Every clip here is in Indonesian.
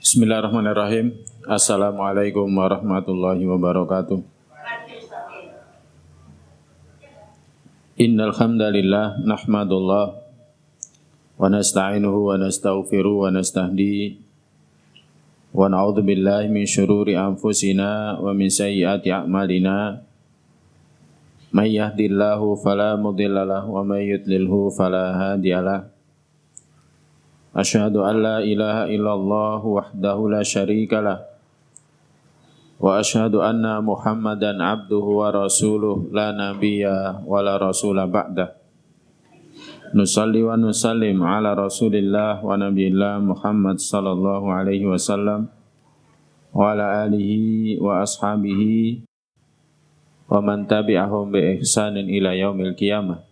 Bismillahirrahmanirrahim. Assalamualaikum warahmatullahi wabarakatuh. Innal hamdalillah nahmadullah wa nasta'inuhu wa nastaghfiruh wa nastahdi wa na'udzu billahi min syururi anfusina wa min sayyiati a'malina. May yahdihillahu fala mudhillalah wa may yudlilhu fala hadiyalah. Asyhadu an la ilaha illallah wahdahu la syarikalah wa asyhadu anna Muhammadan abduhu wa rasuluh la nabiyya wa la rasula ba'dah. Nusalli wa nusallim ala Rasulillah wa nabiyillah Muhammad sallallahu alaihi wasallam wa ala alihi wa ashabihi wa man tabi'ahum bi ihsanin ila yaumil qiyamah.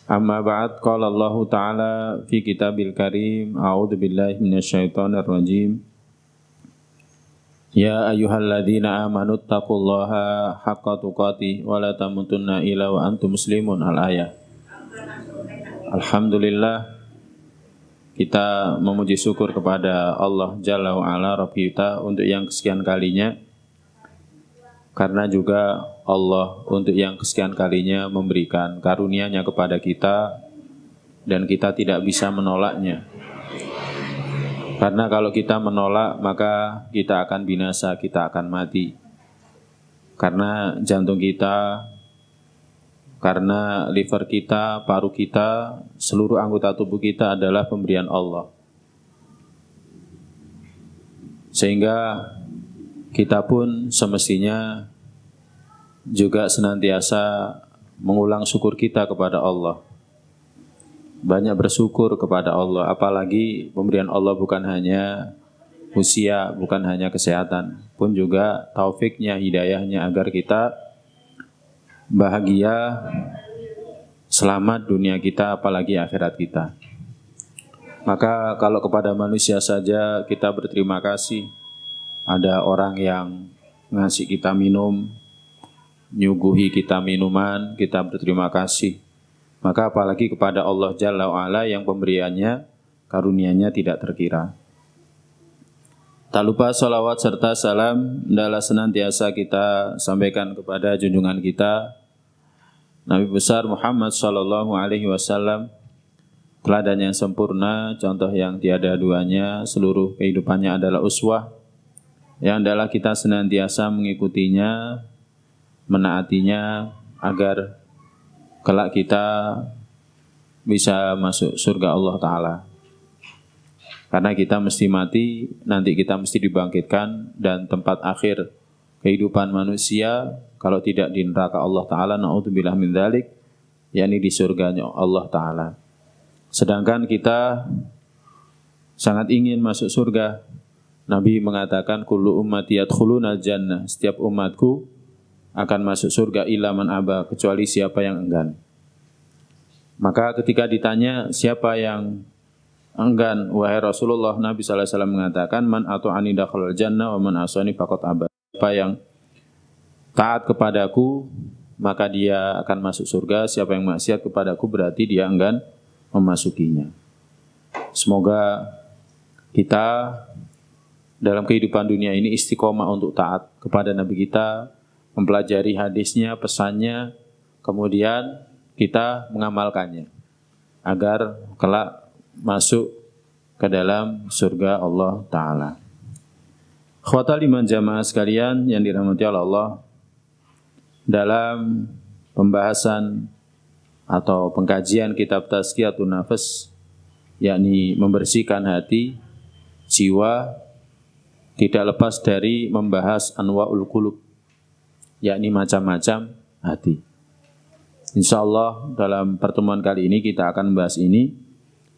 Amma ba'd, qala Allah Ta'ala fi kitabil karim, a'udzu billahi minasyaitonir rajim. Ya ayyuhalladzina amanu taqullaha haqqa tuqatih wa la tamutunna illa wa antum muslimun. Al-ayah. Alhamdulillah, kita memuji syukur kepada Allah Jalla wa Ala Rabb kita untuk yang kesekian kalinya, karena juga Allah untuk yang kesekian kalinya memberikan karunia-Nya kepada kita dan kita tidak bisa menolaknya. Karena kalau kita menolak maka kita akan binasa, kita akan mati. Karena jantung kita, karena liver kita, paru kita, seluruh anggota tubuh kita adalah pemberian Allah. Sehingga kita pun semestinya juga senantiasa mengulang syukur kita kepada Allah. Banyak bersyukur kepada Allah, apalagi pemberian Allah bukan hanya usia, bukan hanya kesehatan, pun juga taufiknya, hidayahnya agar kita bahagia, selamat dunia kita, apalagi akhirat kita. Maka kalau kepada manusia saja kita berterima kasih, ada orang yang ngasih kita minum, nyuguhi kita minuman, kita berterima kasih. Maka apalagi kepada Allah Jalla wa'ala yang pemberiannya, karunia-Nya tidak terkira. Tak lupa salawat serta salam adalah senantiasa kita sampaikan kepada junjungan kita Nabi besar Muhammad sallallahu alaihi wasallam, teladan yang sempurna, contoh yang tiada duanya, seluruh kehidupannya adalah uswah, yang adalah kita senantiasa mengikutinya, menaatinya agar kelak kita bisa masuk surga Allah Ta'ala. Karena kita mesti mati, nanti kita mesti dibangkitkan, dan tempat akhir kehidupan manusia kalau tidak di neraka Allah Ta'ala, na'udzubillah min dzalik, yakni di surganya Allah Ta'ala. Sedangkan kita sangat ingin masuk surga. Nabi mengatakan, kullu ummati yadkhulunal jannah, setiap umatku akan masuk surga illa man aba, kecuali siapa yang enggan. Maka ketika ditanya siapa yang enggan, wahai Rasulullah, Nabi sallallahu alaihi wasallam mengatakan, man ata'ani dakhalal jannah wa man asani faqad aba. Siapa yang taat kepadaku maka dia akan masuk surga, siapa yang maksiat kepadaku berarti dia enggan memasukinya. Semoga kita dalam kehidupan dunia ini istiqomah untuk taat kepada Nabi kita, mempelajari hadisnya, pesannya, kemudian kita mengamalkannya agar kelak masuk ke dalam surga Allah Ta'ala. Khwatal iman jamaah sekalian yang dirahmati Allah, dalam pembahasan atau pengkajian kitab Tazkiyatun Nafas, yakni membersihkan hati, jiwa, tidak lepas dari membahas anwa'ul qulub, yakni macam-macam hati. InsyaAllah dalam pertemuan kali ini kita akan membahas ini.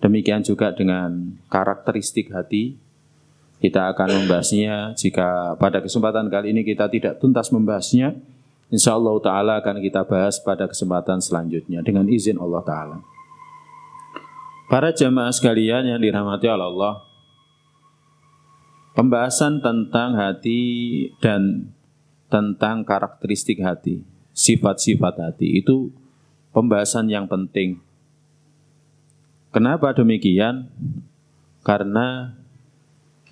Demikian juga dengan karakteristik hati. Kita akan membahasnya. Jika pada kesempatan kali ini kita tidak tuntas membahasnya, InsyaAllah Ta'ala akan kita bahas pada kesempatan selanjutnya dengan izin Allah Ta'ala. Para jamaah sekalian yang dirahmati Allah, pembahasan tentang hati dan tentang karakteristik hati, sifat-sifat hati, itu pembahasan yang penting. Kenapa demikian? Karena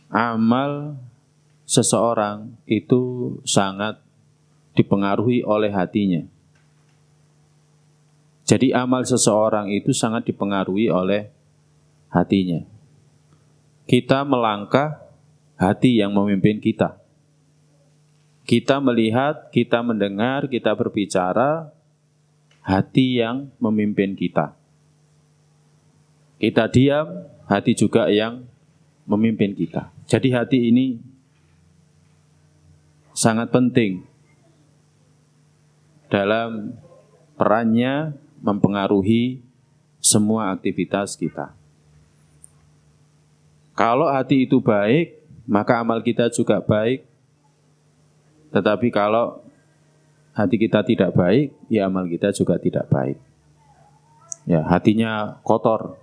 amal seseorang itu sangat dipengaruhi oleh hatinya. Jadi amal seseorang itu sangat dipengaruhi oleh hatinya. Kita melangkah, hati yang memimpin kita. Kita melihat, kita mendengar, kita berbicara, hati yang memimpin kita. Kita diam, hati juga yang memimpin kita. Jadi hati ini sangat penting dalam perannya mempengaruhi semua aktivitas kita. Kalau hati itu baik, maka amal kita juga baik. Tetapi kalau hati kita tidak baik, ya amal kita juga tidak baik. Ya, hatinya kotor.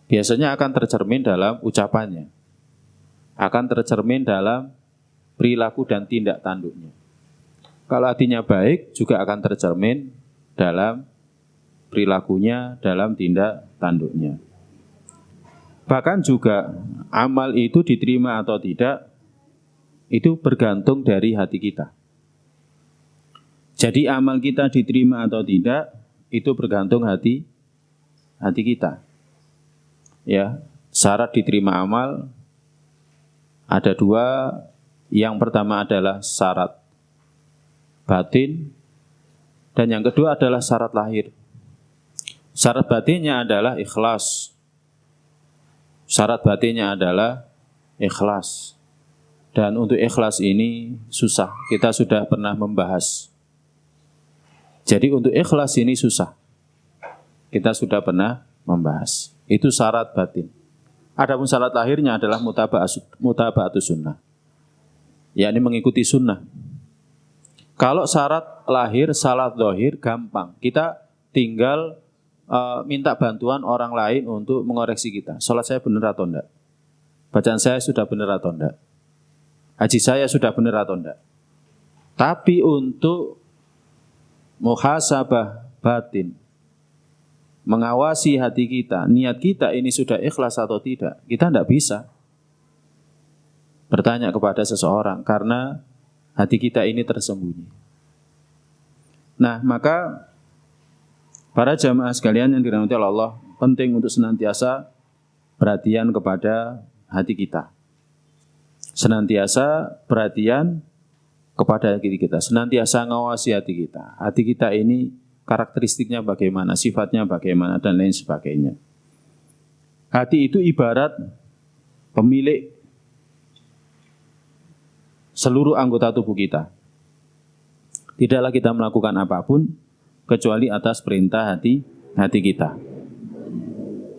Biasanya akan tercermin dalam ucapannya. Akan tercermin dalam perilaku dan tindak tanduknya. Kalau hatinya baik, juga akan tercermin dalam perilakunya, dalam tindak tanduknya. Bahkan juga amal itu diterima atau tidak, itu bergantung dari hati kita. Jadi amal kita diterima atau tidak, itu bergantung hati kita. Ya, syarat diterima amal ada dua. Yang pertama adalah syarat batin, dan yang kedua adalah syarat lahir. Syarat batinnya adalah ikhlas. Syarat batinnya adalah ikhlas. Dan untuk ikhlas ini susah. Kita sudah pernah membahas. Jadi untuk ikhlas ini susah. Kita sudah pernah membahas. Itu syarat batin. Adapun syarat lahirnya adalah mutaba'atus sunnah. Yakni mengikuti sunnah. Kalau syarat lahir, syarat zahir gampang. Kita tinggal minta bantuan orang lain untuk mengoreksi kita. Salat saya benar atau enggak? Bacaan saya sudah benar atau enggak? Haji saya sudah benar atau enggak? Tapi untuk muhasabah batin, mengawasi hati kita, niat kita ini sudah ikhlas atau tidak, kita enggak bisa bertanya kepada seseorang karena hati kita ini tersembunyi. Nah, maka para jamaah sekalian yang dirahmati Allah, penting untuk senantiasa perhatian kepada hati kita. Senantiasa perhatian kepada hati kita, senantiasa ngawasi hati kita. Hati kita ini karakteristiknya bagaimana, sifatnya bagaimana, dan lain sebagainya. Hati itu ibarat pemilik seluruh anggota tubuh kita. Tidaklah kita melakukan apapun kecuali atas perintah hati kita.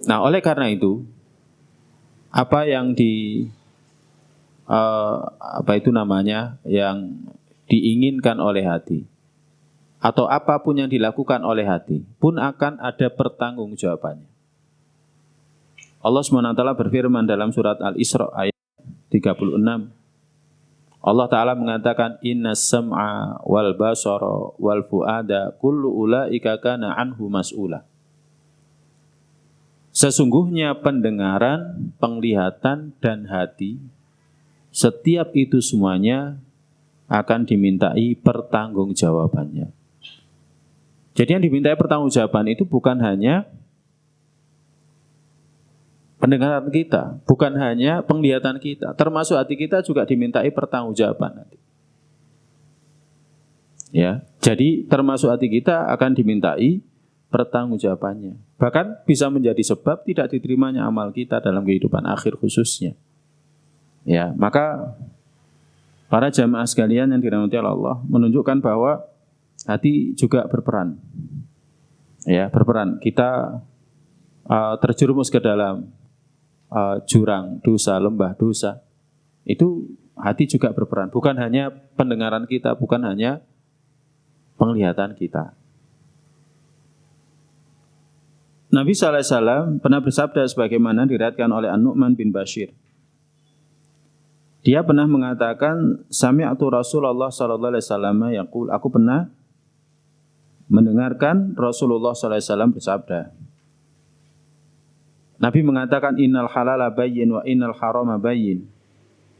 Nah, oleh karena itu, apa yang yang diinginkan oleh hati, atau apapun yang dilakukan oleh hati, pun akan ada pertanggungjawabannya. Allah SWT berfirman dalam surat Al-Isra ayat 36. Allah Ta'ala mengatakan, Inna sam'a wal basara wal fu'ada kullu ulaika kana anhu mas'ula. Sesungguhnya pendengaran, penglihatan, dan hati, setiap itu semuanya akan dimintai pertanggungjawabannya. Jadi yang dimintai pertanggungjawaban itu bukan hanya pendengaran kita, bukan hanya penglihatan kita, termasuk hati kita juga dimintai pertanggungjawaban nanti. Ya, jadi termasuk hati kita akan dimintai pertanggungjawabannya. Bahkan bisa menjadi sebab tidak diterimanya amal kita dalam kehidupan akhir khususnya. Ya, maka para jamaah sekalian yang dirahmati Allah menunjukkan bahwa hati juga berperan. Ya, berperan. Kita terjerumus ke dalam jurang dosa, lembah dosa, itu hati juga berperan. Bukan hanya pendengaran kita, bukan hanya penglihatan kita. Nabi SAW pernah bersabda sebagaimana diriwayatkan oleh An-Nu'man bin Bashir. Dia pernah mengatakan, Sami'tu Rasulullah sallallahu alaihi wasallam yaqul, aku pernah mendengarkan Rasulullah sallallahu alaihi wasallam bersabda, Nabi mengatakan innal halala bayyin wa innal harama bayyin.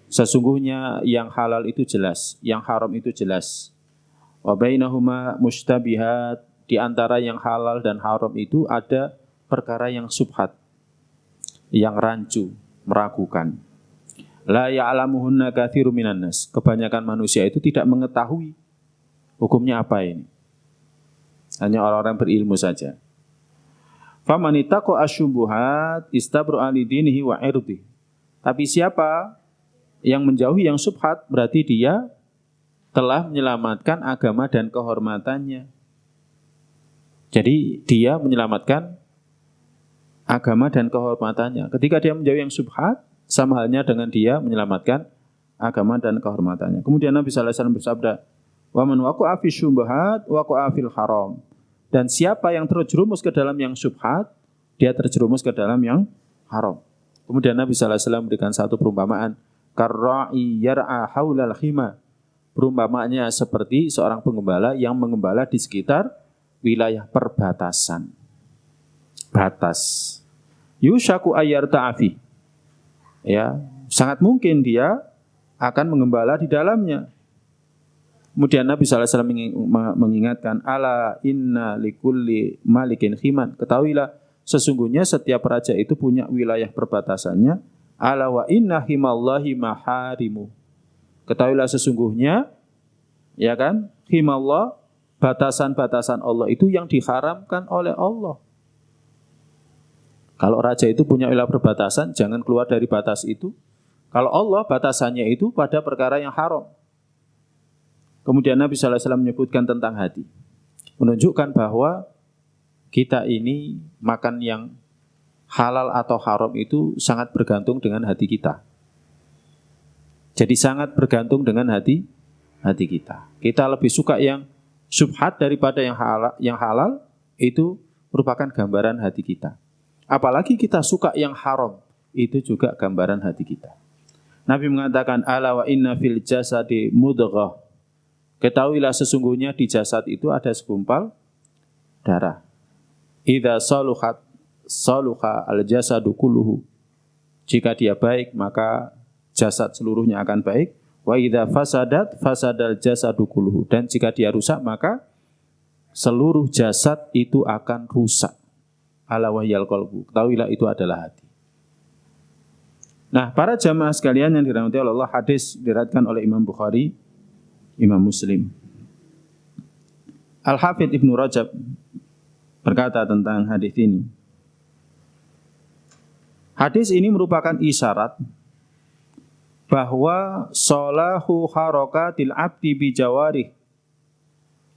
Sesungguhnya yang halal itu jelas, yang haram itu jelas. Wa bainahuma mustabihat, di antara yang halal dan haram itu ada perkara yang subhat, yang rancu, meragukan. La ya'lamuhunna katsirun minan nas. Kebanyakan manusia itu tidak mengetahui hukumnya apa ini. Hanya orang-orang berilmu saja. Faman ittaqa asyubuhat istabra li dinihi wa irdi. Tapi siapa yang menjauhi yang subhat, berarti dia telah menyelamatkan agama dan kehormatannya. Jadi dia menyelamatkan agama dan kehormatannya. Ketika dia menjauhi yang subhat, sama halnya dengan dia menyelamatkan agama dan kehormatannya. Kemudian Nabi sallallahu alaihi wasallam bersabda, "Wa man waqa'a fi syubhat waqa'a fil haram." Dan siapa yang terjerumus ke dalam yang syubhat, dia terjerumus ke dalam yang haram. Kemudian Nabi sallallahu alaihi wasallam memberikan satu perumpamaan, karra'i yar'a haulal khima. Perumpamaannya seperti seorang pengembala yang mengembala di sekitar wilayah perbatasan. Batas. Yushaku ayyar ta'afi. Ya, sangat mungkin dia akan mengembala di dalamnya. Kemudian Nabi SAW mengingatkan, ala inna likulli malikin khiman. Ketahuilah, sesungguhnya setiap raja itu punya wilayah perbatasannya. Ala wa inna himallahi maharimu. Ketahuilah sesungguhnya, ya kan, himallah, batasan-batasan Allah itu yang diharamkan oleh Allah. Kalau raja itu punya wilayah perbatasan, jangan keluar dari batas itu. Kalau Allah, batasannya itu pada perkara yang haram. Kemudian Nabi SAW menyebutkan tentang hati. Menunjukkan bahwa kita ini makan yang halal atau haram itu sangat bergantung dengan hati kita. Jadi sangat bergantung dengan hati kita. Kita lebih suka yang subhat daripada yang halal, itu merupakan gambaran hati kita. Apalagi kita suka yang haram, itu juga gambaran hati kita. Nabi mengatakan, ala wa inna fil jasadi mudghah. Ketahuilah sesungguhnya di jasad itu ada segumpal darah. Idza saluha al-jasadu kulluhu. Jika dia baik, maka jasad seluruhnya akan baik. Wa idza fasadal jasadu kulluhu. Dan jika dia rusak, maka seluruh jasad itu akan rusak. Ala wahyal qalbu. Ketahuilah itu adalah hati. Nah, para jamaah sekalian yang dirahmati Allah, hadis diriwayatkan oleh Imam Bukhari, Imam Muslim. Al-Hafidz Ibnu Rajab berkata tentang hadis ini. Hadis ini merupakan isyarat bahwa salahu harakatil abdi bijawarih,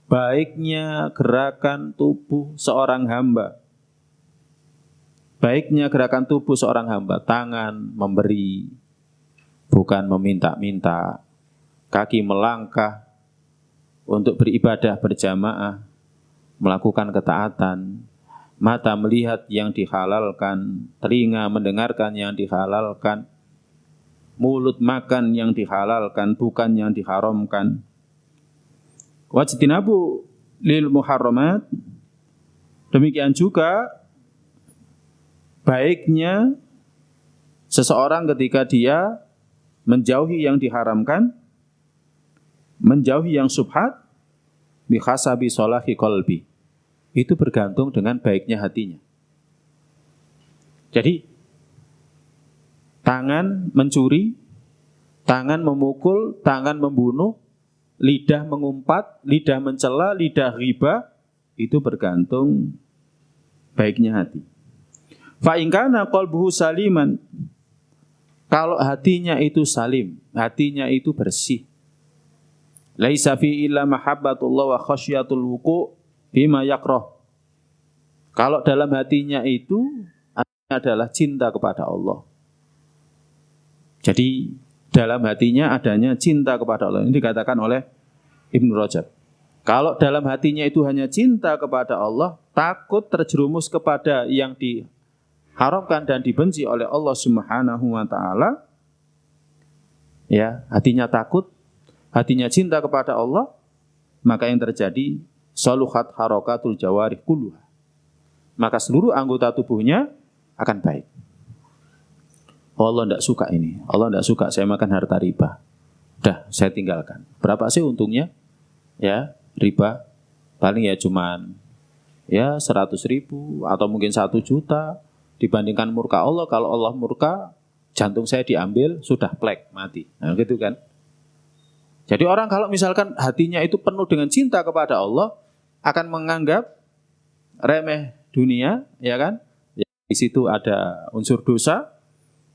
baiknya gerakan tubuh seorang hamba. Baiknya gerakan tubuh seorang hamba, tangan memberi, bukan meminta-minta, kaki melangkah untuk beribadah berjamaah, melakukan ketaatan, mata melihat yang dihalalkan, telinga mendengarkan yang dihalalkan, mulut makan yang dihalalkan, bukan yang diharamkan. Wajtinabu lil muharramat. Demikian juga baiknya seseorang ketika dia menjauhi yang diharamkan, menjauhi yang subhat, bihasabi sholahi qalbi. Itu bergantung dengan baiknya hatinya. Jadi, tangan mencuri, tangan memukul, tangan membunuh, lidah mengumpat, lidah mencela, lidah riba, itu bergantung baiknya hati. Fa in kana qalbuhu saliman, kalau hatinya itu salim, hatinya itu bersih. Laisa fi illa mahabbatullah wa khasyatul wuqu' bima yakrah. Kalau dalam hatinya itu adalah cinta kepada Allah. Jadi dalam hatinya adanya cinta kepada Allah. Ini dikatakan oleh Ibnu Rajab. Kalau dalam hatinya itu hanya cinta kepada Allah, takut terjerumus kepada yang diharamkan dan dibenci oleh Allah Subhanahu wa taala, ya, hatinya takut, hatinya cinta kepada Allah, maka yang terjadi saluhat harakatul jawarih kulluha. Maka seluruh anggota tubuhnya akan baik. Oh, Allah tidak suka ini. Allah tidak suka saya makan harta riba. Dah, saya tinggalkan. Berapa sih untungnya? Ya, riba paling ya cuman ya 100.000 atau mungkin 1 juta dibandingkan murka Allah. Kalau Allah murka, jantung saya diambil, sudah plek, mati. Nah, gitu kan. Jadi orang kalau misalkan hatinya itu penuh dengan cinta kepada Allah, akan menganggap remeh dunia, ya kan? Ya, di situ ada unsur dosa,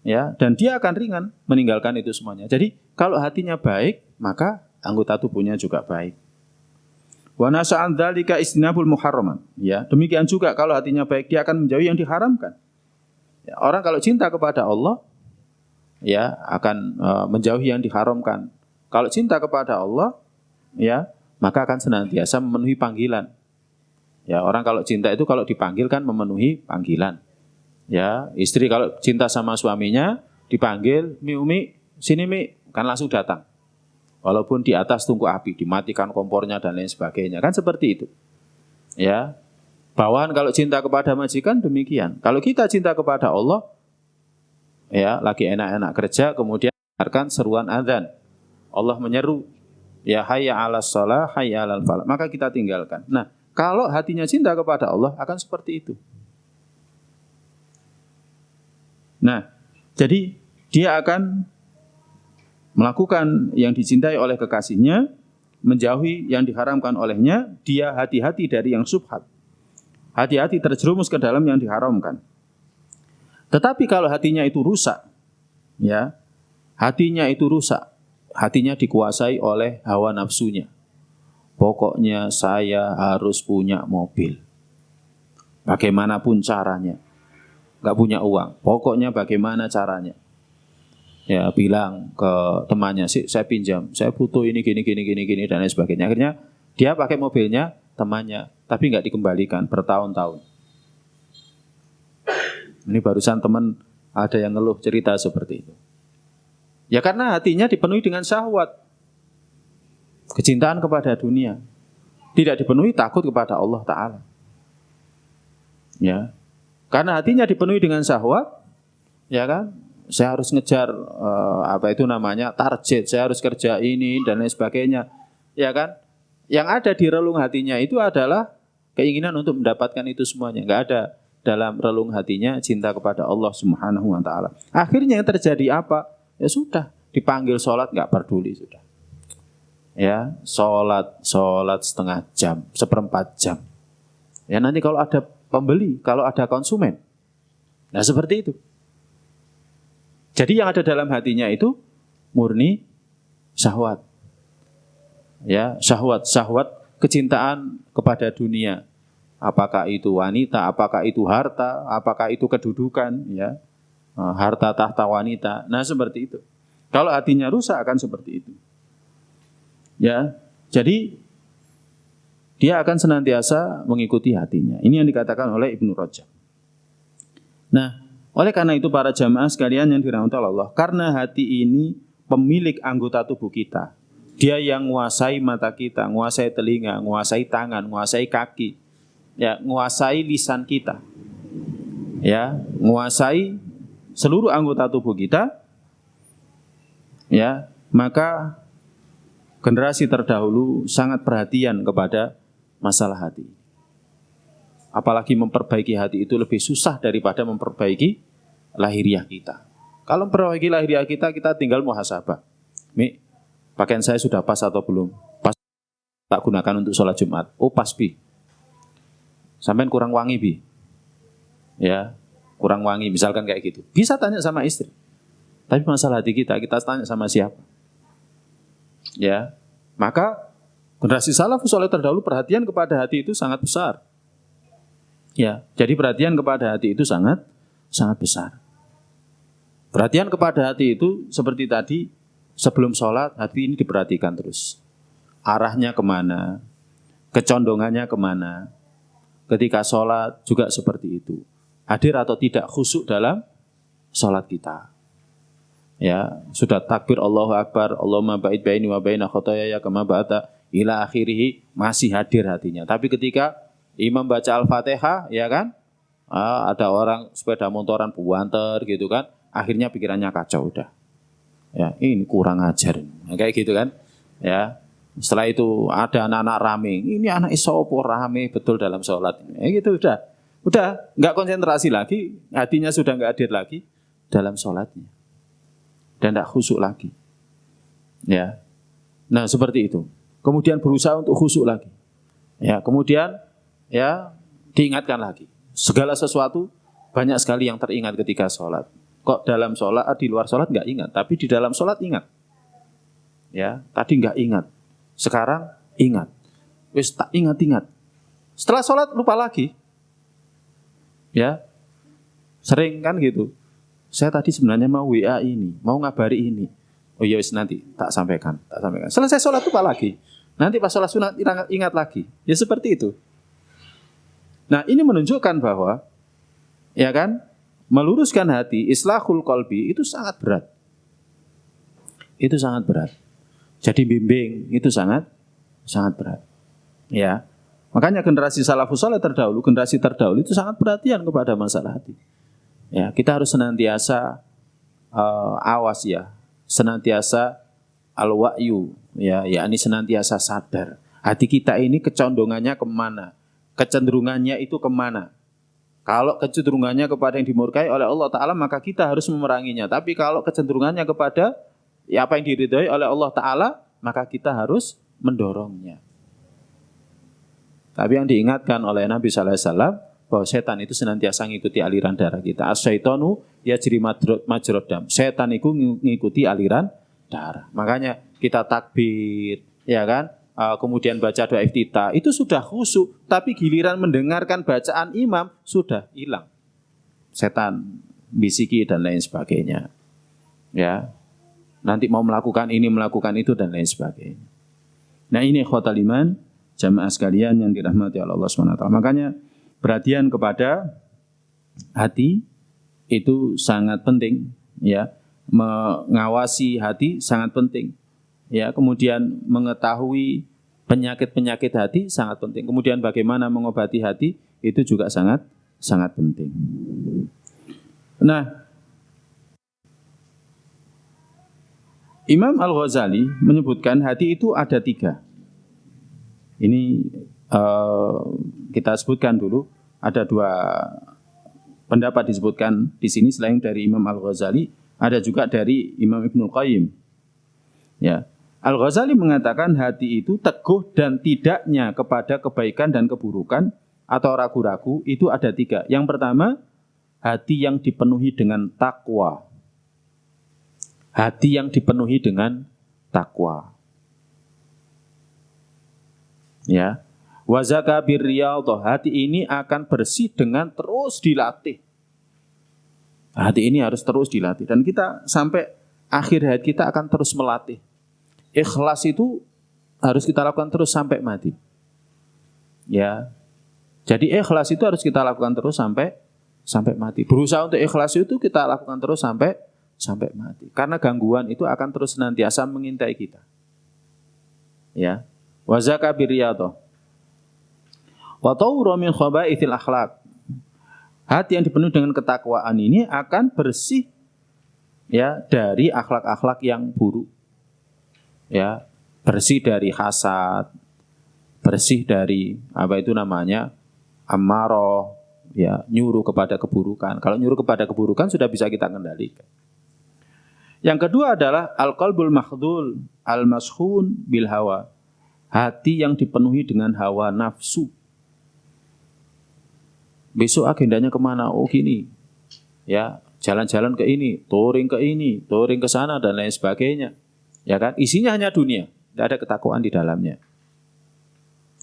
ya, dan dia akan ringan meninggalkan itu semuanya. Jadi kalau hatinya baik, maka anggota tubuhnya juga baik. Wa nasa'an dzalika istinabul muharraman. Ya, demikian juga kalau hatinya baik, dia akan menjauhi yang diharamkan. Ya, orang kalau cinta kepada Allah, ya, akan menjauhi yang diharamkan. Kalau cinta kepada Allah, ya, maka akan senantiasa memenuhi panggilan. Ya, orang kalau cinta itu kalau dipanggil kan memenuhi panggilan. Ya, istri kalau cinta sama suaminya dipanggil, "Mi Umi, sini Mi," kan langsung datang. Walaupun di atas tungku api, dimatikan kompornya dan lain sebagainya, kan seperti itu. Ya. Bawahan kalau cinta kepada majikan demikian. Kalau kita cinta kepada Allah, ya, lagi enak-enak kerja kemudian dengarkan seruan azan. Allah menyeru, ya hayya 'alas shalah, hayya 'alal falah. Maka kita tinggalkan. Nah, kalau hatinya cinta kepada Allah akan seperti itu. Nah, jadi dia akan melakukan yang dicintai oleh kekasihnya, menjauhi yang diharamkan olehnya, dia hati-hati dari yang syubhat. Hati-hati terjerumus ke dalam yang diharamkan. Tetapi kalau hatinya itu rusak, ya, hatinya itu rusak, hatinya dikuasai oleh hawa nafsunya. Pokoknya saya harus punya mobil. Bagaimanapun caranya. Nggak punya uang, pokoknya bagaimana caranya. Ya, bilang ke temannya, "Sih, saya pinjam, saya butuh ini gini dan lain sebagainya." Akhirnya dia pakai mobilnya temannya, tapi nggak dikembalikan bertahun-tahun. Ini barusan teman ada yang ngeluh cerita seperti itu. Ya karena hatinya dipenuhi dengan syahwat, kecintaan kepada dunia, tidak dipenuhi takut kepada Allah Ta'ala. Ya, karena hatinya dipenuhi dengan syahwat, ya kan? Saya harus ngejar target, saya harus kerja ini dan lain sebagainya, ya kan? Yang ada di relung hatinya itu adalah keinginan untuk mendapatkan itu semuanya. Enggak ada dalam relung hatinya cinta kepada Allah Subhanahu wa taala. Akhirnya yang terjadi apa? Ya sudah, dipanggil sholat enggak peduli sudah. Ya, sholat setengah jam, 1/4 jam. Ya nanti kalau ada pembeli, kalau ada konsumen. Nah seperti itu. Jadi yang ada dalam hatinya itu murni syahwat. Ya, syahwat kecintaan kepada dunia. Apakah itu wanita, apakah itu harta, apakah itu kedudukan, ya. Harta tahta wanita. Nah, seperti itu. Kalau hatinya rusak akan seperti itu. Ya. Jadi dia akan senantiasa mengikuti hatinya. Ini yang dikatakan oleh Ibnu Rajab. Nah, oleh karena itu para jamaah sekalian yang dirahmati Allah, karena hati ini pemilik anggota tubuh kita. Dia yang menguasai mata kita, menguasai telinga, menguasai tangan, menguasai kaki, ya, menguasai lisan kita. Ya, menguasai seluruh anggota tubuh kita. Ya, maka generasi terdahulu sangat perhatian kepada masalah hati. Apalagi memperbaiki hati itu lebih susah daripada memperbaiki lahiriah kita. Kalau memperbaiki lahiriah kita tinggal muhasabah. Mi, pakaian saya sudah pas atau belum? Pas, tak gunakan untuk sholat Jumat. Oh pas Bi. Sampai kurang wangi Bi. Ya, kurang wangi misalkan kayak gitu. Bisa tanya sama istri. Tapi masalah hati kita tanya sama siapa? Ya, maka generasi salafus saleh terdahulu perhatian kepada hati itu sangat besar. Ya, jadi perhatian kepada hati itu sangat besar. Perhatian kepada hati itu seperti tadi, sebelum sholat hati ini diperhatikan terus. Arahnya kemana, kecondongannya kemana. Ketika sholat juga seperti itu. Hadir atau tidak khusyuk dalam sholat kita. Ya, sudah takbir Allahu Akbar, Allahumma ba'id baini wa baina khotoyaya kama ba'ata ila akhirih, masih hadir hatinya. Tapi ketika imam baca Al-Fatihah, ya kan? Ada orang sepeda motoran buanter gitu kan, akhirnya pikirannya kacau udah. Ya, ini kurang ajar. Nah, kayak gitu kan. Ya. Setelah itu ada anak-anak rame. Ini anak isopo rame betul dalam sholat. Gitu udah. Udah nggak konsentrasi lagi, hatinya sudah nggak hadir lagi dalam sholatnya. Dan tidak khusyuk lagi. Ya. Nah, seperti itu. Kemudian berusaha untuk khusyuk lagi. Ya, kemudian ya diingatkan lagi. Segala sesuatu banyak sekali yang teringat ketika sholat. Kok dalam sholat, di luar sholat nggak ingat, tapi di dalam sholat ingat. Ya, tadi nggak ingat, sekarang ingat. Wis tak ingat-ingat. Setelah sholat lupa lagi. Ya, sering kan gitu. Saya tadi sebenarnya mau WA ini, mau ngabari ini. Oh iya wis nanti tak sampaikan. Selesai sholat lupa lagi. Nanti pas sholat sunat ingat lagi. Ya seperti itu. Nah, ini menunjukkan bahwa ya kan, meluruskan hati, islahul qalbi itu sangat berat. Itu sangat berat. Jadi bimbing itu sangat berat. Ya. Makanya generasi salafus saleh terdahulu, generasi terdahulu itu sangat perhatian kepada masalah hati. Ya, kita harus senantiasa awas ya, senantiasa al-wa'yu ya, yakni senantiasa sadar. Hati kita ini kecondongannya kemana? Kecenderungannya itu kemana? Kalau kecenderungannya kepada yang dimurkai oleh Allah Ta'ala, maka kita harus memeranginya. Tapi kalau kecenderungannya kepada ya, apa yang diridhoi oleh Allah Ta'ala, maka kita harus mendorongnya. Tapi yang diingatkan oleh Nabi Sallallahu Alaihi Wasallam, bahwa setan itu senantiasa mengikuti aliran darah kita. As-syaitonu yajri majrad dam. Setan itu mengikuti aliran darah. Makanya kita takbir, ya kan? Kemudian baca doa iftitah, itu sudah khusyuk, tapi giliran mendengarkan bacaan imam sudah hilang. Setan bisiki dan lain sebagainya. Ya. Nanti mau melakukan ini, melakukan itu dan lain sebagainya. Nah, ini ikhwatal iman, jamaah sekalian yang dirahmati oleh Allah SWT. Makanya perhatian kepada hati itu sangat penting, ya. Mengawasi hati sangat penting. Ya, kemudian mengetahui penyakit-penyakit hati sangat penting. Kemudian bagaimana mengobati hati itu juga sangat penting. Nah, Imam Al-Ghazali menyebutkan hati itu ada 3. Ini kita sebutkan dulu. Ada 2 pendapat disebutkan di sini selain dari Imam Al-Ghazali, ada juga dari Imam Ibnul Qayyim. Ya. Al-Ghazali mengatakan hati itu teguh dan tidaknya kepada kebaikan dan keburukan atau ragu-ragu itu ada 3. Yang pertama, hati yang dipenuhi dengan takwa. Hati yang dipenuhi dengan takwa. Ya. Wa zaka birriyadhah, hati ini akan bersih dengan terus dilatih. Hati ini harus terus dilatih dan kita sampai akhir hayat kita akan terus melatih. Ikhlas itu harus kita lakukan terus sampai mati. Ya. Jadi ikhlas itu harus kita lakukan terus sampai mati. Berusaha untuk ikhlas itu kita lakukan terus sampai mati. Karena gangguan itu akan terus senantiasa mengintai kita. Ya. Wa zaka birriyadhah. Wa tawra min khaba'ithil akhlaq. Hati yang dipenuhi dengan ketakwaan ini akan bersih ya dari akhlak-akhlak yang buruk. Ya, bersih dari hasad, bersih dari apa itu namanya ammaroh, ya, nyuruh kepada keburukan. Kalau nyuruh kepada keburukan sudah bisa kita kendalikan. Yang kedua adalah al-qalbul makhdul al-mashhun bil hawa. Hati yang dipenuhi dengan hawa nafsu. Besok agendanya kemana? Oh gini, ya, jalan-jalan ke ini, touring ke sana dan lain sebagainya. Ya kan, isinya hanya dunia, tidak ada ketakwaan di dalamnya.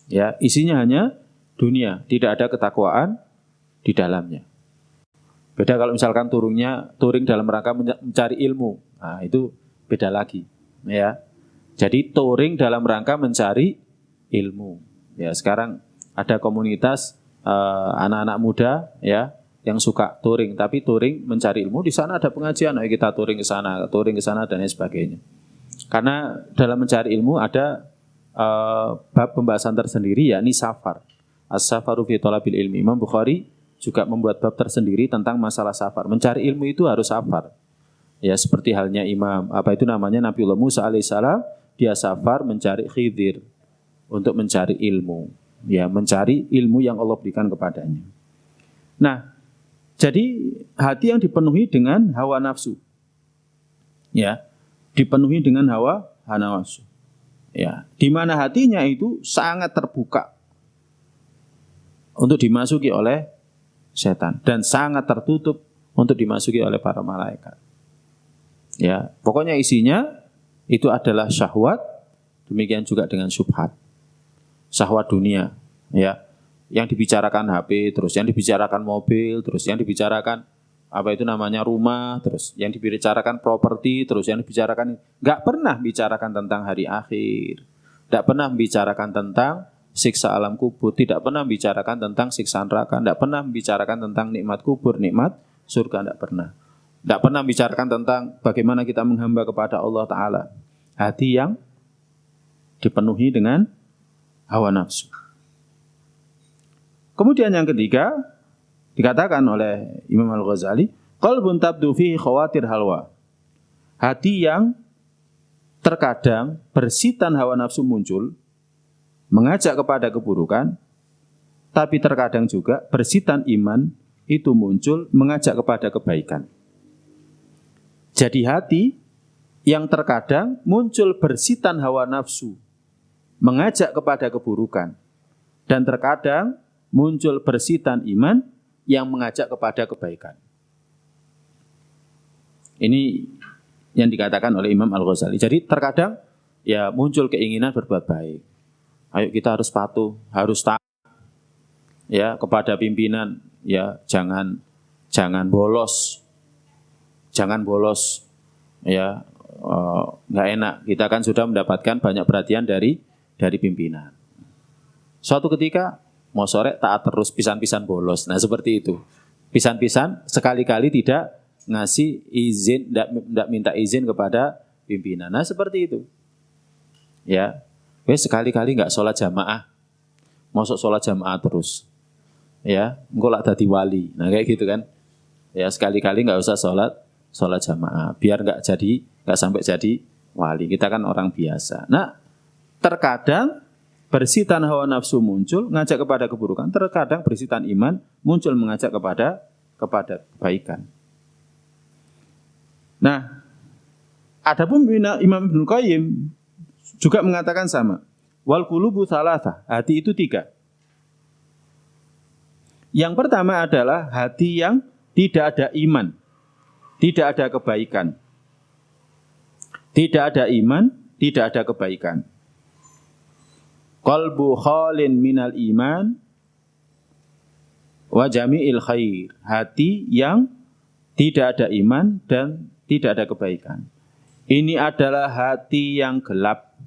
Ya, isinya hanya dunia, tidak ada ketakwaan di dalamnya. Beda kalau misalkan touring dalam rangka mencari ilmu, nah itu beda lagi. Ya, jadi touring dalam rangka mencari ilmu. Ya, sekarang ada komunitas anak-anak muda, ya, yang suka touring, tapi touring mencari ilmu. Di sana ada pengajian, ayo kita touring ke sana dan lain sebagainya. Karena dalam mencari ilmu ada bab pembahasan tersendiri yakni safar. As-safaru fi thalabil ilmi. Imam Bukhari juga membuat bab tersendiri tentang masalah safar. Mencari ilmu itu harus safar. Ya, seperti halnya Nabiullah Musa alaihissalam, dia safar mencari Khidir untuk mencari ilmu. Ya, mencari ilmu yang Allah berikan kepadanya. Nah, jadi hati yang dipenuhi dengan hawa nafsu. Ya, dipenuhi dengan hawa nafsu. Ya, di mana hatinya itu sangat terbuka untuk dimasuki oleh setan dan sangat tertutup untuk dimasuki oleh para malaikat. Ya, pokoknya isinya itu adalah syahwat, demikian juga dengan syubhat. Syahwat dunia, ya. Yang dibicarakan HP, terus yang dibicarakan mobil, terus yang dibicarakan rumah, terus yang dibicarakan properti, terus yang dibicarakan enggak pernah bicarakan tentang hari akhir. Enggak pernah bicarakan tentang siksa alam kubur, tidak pernah bicarakan tentang siksa neraka, enggak pernah bicarakan tentang nikmat kubur, nikmat surga, enggak pernah. Tidak pernah bicarakan tentang bagaimana kita menghamba kepada Allah Ta'ala. Hati yang dipenuhi dengan hawa nafsu. Kemudian yang ketiga, dikatakan oleh Imam Al-Ghazali, qalbun tabdu fihi khawatir halwa. Hati yang terkadang bersitan hawa nafsu muncul, mengajak kepada keburukan, tapi terkadang juga bersitan iman itu muncul, mengajak kepada kebaikan. Jadi hati yang terkadang muncul bersitan hawa nafsu, mengajak kepada keburukan. Dan terkadang muncul bersitan iman yang mengajak kepada kebaikan. Ini yang dikatakan oleh Imam Al-Ghazali. Jadi terkadang ya muncul keinginan berbuat baik. Ayo kita harus patuh, harus taat ya kepada pimpinan, ya jangan bolos. Jangan bolos, ya nggak enak. Kita kan sudah mendapatkan banyak perhatian dari pimpinan. Suatu ketika mau sore taat terus, pisan-pisan bolos. Nah seperti itu. Pisan-pisan sekali-kali tidak ngasih izin, tidak minta izin kepada pimpinan. Nah seperti itu. Ya, sekali-kali nggak sholat jamaah, masuk sholat jamaah terus. Ya, engko lak dadi wali. Nah kayak gitu kan. Ya sekali-kali nggak usah sholat jamaah, biar nggak sampai jadi wali. Kita kan orang biasa. Nah, terkadang bersitan hawa nafsu muncul, ngajak kepada keburukan. Terkadang bersitan iman muncul, mengajak kepada kebaikan. Nah, adapun Imam Ibnu Qayyim juga mengatakan sama. Wal qulubu tsalatsa, hati itu 3. Yang pertama adalah hati yang tidak ada iman. Tidak ada kebaikan. Tidak ada iman, tidak ada kebaikan. Qalbu khalin minal iman wa jami'il khair. Hati yang tidak ada iman dan tidak ada kebaikan. Ini adalah hati yang gelap.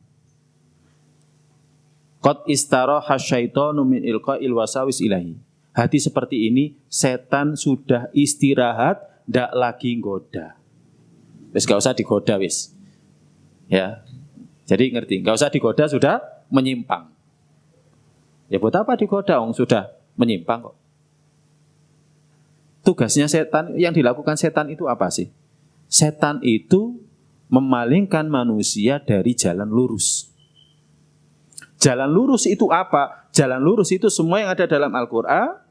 Qad istaraha syaitanu min ilqa'il wasawis ilahi. Hati seperti ini, setan sudah istirahat, ndak lagi goda. Wis gak usah digoda wis. Ya. Jadi ngerti, gak usah digoda, sudah menyimpang. Ya buat apa digoda, sudah menyimpang kok. Tugasnya setan, yang dilakukan setan itu apa sih? Setan itu memalingkan manusia dari jalan lurus. Jalan lurus itu apa? Jalan lurus itu semua yang ada dalam Al-Quran,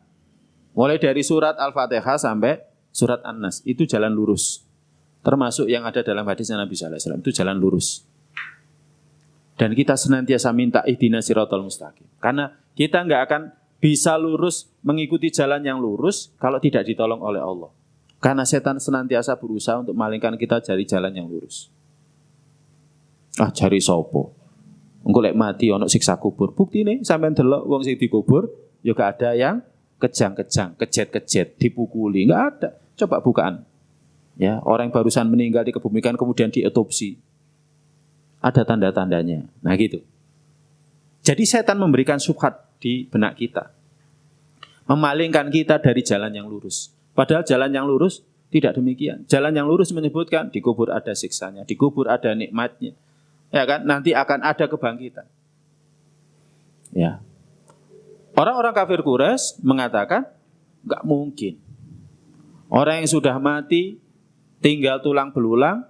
mulai dari surat Al-Fatihah sampai surat An-Nas, itu jalan lurus. Termasuk yang ada dalam hadisnya Nabi SAW, itu jalan lurus. Dan kita senantiasa minta ihdinas siratal mustaqim. Karena kita nggak akan bisa lurus mengikuti jalan yang lurus kalau tidak ditolong oleh Allah. Karena setan senantiasa berusaha untuk malingkan kita dari jalan yang lurus. Jari sopo. Engko lek mati ono siksa kubur. Buktine sampean delok wong sing dikubur ya gak ada yang kejang-kejang, kejet-kejet, dipukuli, enggak ada. Coba bukaan. Ya, orang yang barusan meninggal dikebumikan kemudian diotopsi. Ada tanda-tandanya. Nah gitu. Jadi setan memberikan syubhat di benak kita. Memalingkan kita dari jalan yang lurus. Padahal jalan yang lurus tidak demikian. Jalan yang lurus menyebutkan di kubur ada siksanya, di kubur ada nikmatnya. Ya kan, nanti akan ada kebangkitan. Ya. Orang-orang kafir Quraisy mengatakan Enggak mungkin. Orang yang sudah mati, tinggal tulang belulang,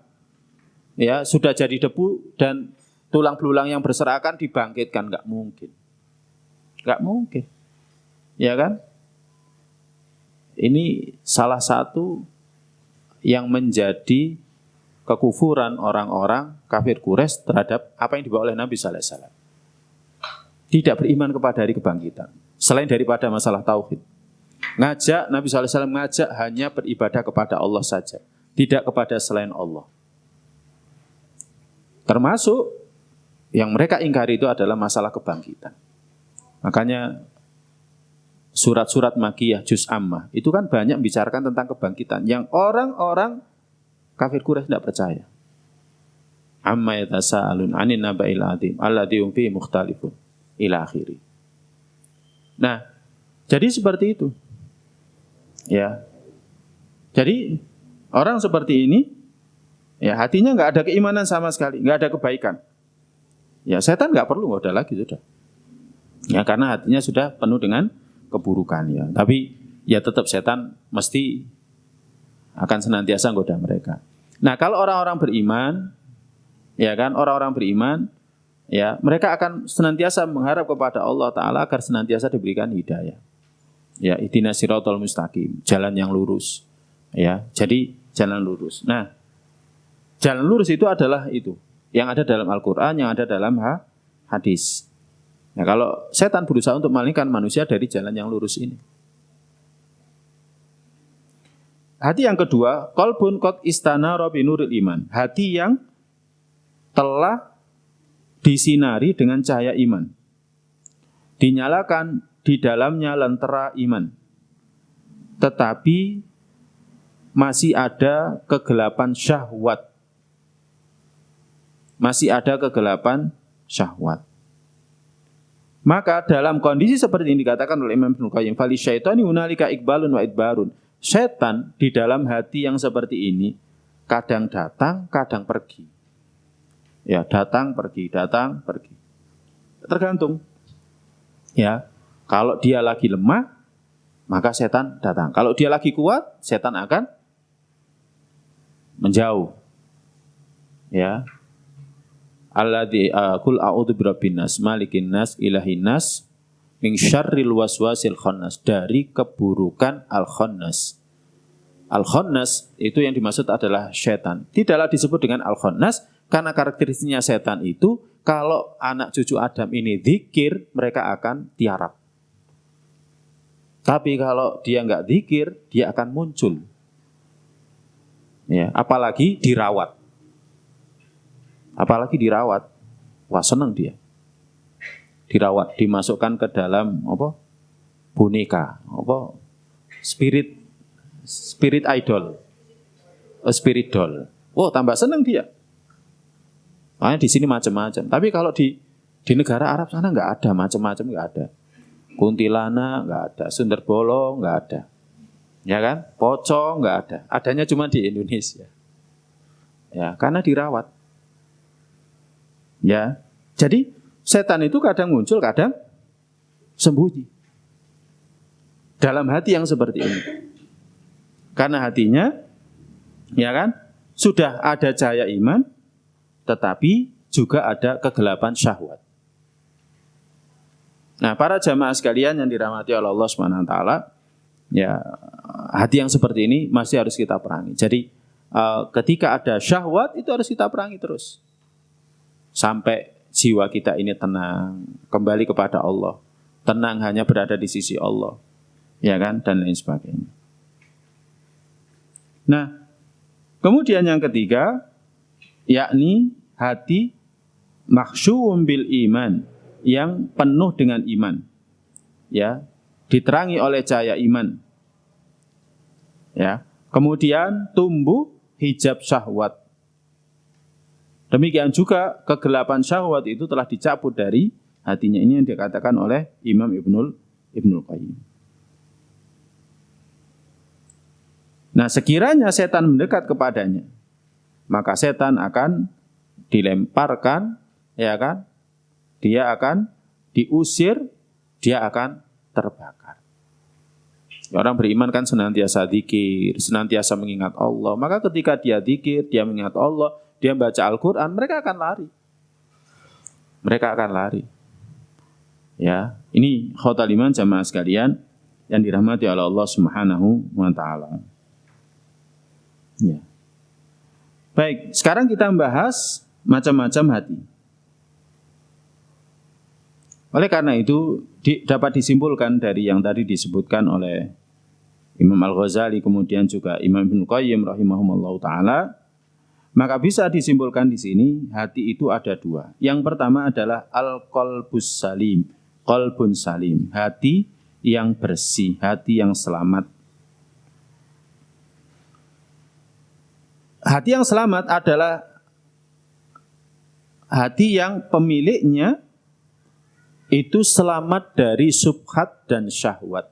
ya sudah jadi debu dan tulang belulang yang berserakan dibangkitkan, enggak mungkin. Enggak mungkin. Ya kan? Ini salah satu yang menjadi kekufuran orang-orang kafir Quraisy terhadap apa yang dibawa oleh Nabi sallallahu alaihi wasallam. Tidak beriman kepada hari kebangkitan. Selain daripada masalah tauhid. Ngajak Nabi sallallahu alaihi wasallam ngajak hanya beribadah kepada Allah saja, tidak kepada selain Allah. Termasuk yang mereka ingkari itu adalah masalah kebangkitan. Makanya surat-surat Makkiyah juz Ammah itu kan banyak membicarakan tentang kebangkitan yang orang-orang kafir Quraisy tidak percaya. Amma yatasaalun 'anin naba'il 'adzim alladzi hum fihi mukhtalifun ila akhiri. Nah, jadi seperti itu. Ya. Jadi orang seperti ini ya hatinya enggak ada keimanan sama sekali, enggak ada kebaikan. Ya setan enggak perlu ngoda lagi sudah. Ya karena hatinya sudah penuh dengan keburukan ya. Tapi ya tetap setan mesti akan senantiasa menggoda mereka. Nah, kalau orang-orang beriman, ya kan, orang-orang beriman, ya, mereka akan senantiasa mengharap kepada Allah Ta'ala agar senantiasa diberikan hidayah. Ya, ihdinas siratal mustaqim, jalan yang lurus. Ya, jadi jalan lurus. Nah, jalan lurus itu adalah itu yang ada dalam Al-Qur'an, yang ada dalam hadis. Nah, kalau setan berusaha untuk memalingkan manusia dari jalan yang lurus ini. Hati yang kedua, qalbun qad istanara bi nuril iman. Hati yang telah disinari dengan cahaya iman. Dinyalakan di dalamnya lentera iman. Tetapi masih ada kegelapan syahwat. Masih ada kegelapan syahwat. Maka dalam kondisi seperti ini dikatakan oleh Imam Ibnu Qayyim, fali syaitani hunalika iqbalun wa idbarun. Setan di dalam hati yang seperti ini kadang datang, kadang pergi. Ya, datang, pergi, datang, pergi. Tergantung. Ya, kalau dia lagi lemah, maka setan datang. Kalau dia lagi kuat, setan akan menjauh. Ya. Alladzi qul a'udzu birabbin nas, malikin nas, ilahin nas, min syarril waswasil khannas, dari keburukan al-khannas. Al-khannas itu yang dimaksud adalah setan. Tidaklah disebut dengan al-khannas karena karakteristiknya setan itu kalau anak cucu Adam ini zikir, mereka akan tiarap. Tapi kalau dia enggak zikir, dia akan muncul. Ya, apalagi dirawat. Apalagi dirawat. Wah, senang dia. Dirawat, dimasukkan ke dalam apa? Boneka, apa? Spirit idol. Spirit doll. Oh, tambah senang dia. Makanya di sini macam-macam. Tapi kalau di negara Arab sana enggak ada macam-macam, enggak ada. Kuntilanak enggak ada, sunderbolo enggak ada. Ya kan? Pocong enggak ada. Adanya cuma di Indonesia. Ya, karena dirawat. Ya. Jadi setan itu kadang muncul, kadang sembunyi. Dalam hati yang seperti ini. Karena hatinya ya kan, sudah ada cahaya iman, tetapi juga ada kegelapan syahwat. Nah, para jamaah sekalian yang dirahmati oleh Allah Subhanahu wa taala, ya, hati yang seperti ini masih harus kita perangi. Jadi, ketika ada syahwat itu harus kita perangi terus. Sampai jiwa kita ini tenang, kembali kepada Allah. Tenang hanya berada di sisi Allah. Ya kan, dan lain sebagainya. Nah, kemudian yang ketiga, yakni hati makhsyuum bil iman, yang penuh dengan iman. Ya, diterangi oleh cahaya iman. Ya, kemudian tumbuh hijab syahwat. Demikian juga kegelapan syahwat itu telah dicabut dari hatinya. Ini yang dikatakan oleh Imam Ibnul Qayyim. Nah, sekiranya setan mendekat kepadanya, maka setan akan dilemparkan, ya kan? Dia akan diusir, dia akan terbakar. Orang beriman kan senantiasa dzikir, senantiasa mengingat Allah. Maka ketika dia dzikir, dia mengingat Allah, dia baca Al-Quran, mereka akan lari. Mereka akan lari. Ya, ini khotal iman jamaah sekalian yang dirahmati oleh Allah Subhanahu wa taala. Ya. Baik, sekarang kita membahas macam-macam hati. Oleh karena itu dapat disimpulkan dari yang tadi disebutkan oleh Imam Al-Ghazali kemudian juga Imam Ibnu Qayyim rahimahumullah taala, maka bisa disimpulkan di sini hati itu ada dua. Yang pertama adalah al-qalbus salim, qalbun salim, hati yang bersih, hati yang selamat. Hati yang selamat adalah hati yang pemiliknya itu selamat dari subhat dan syahwat.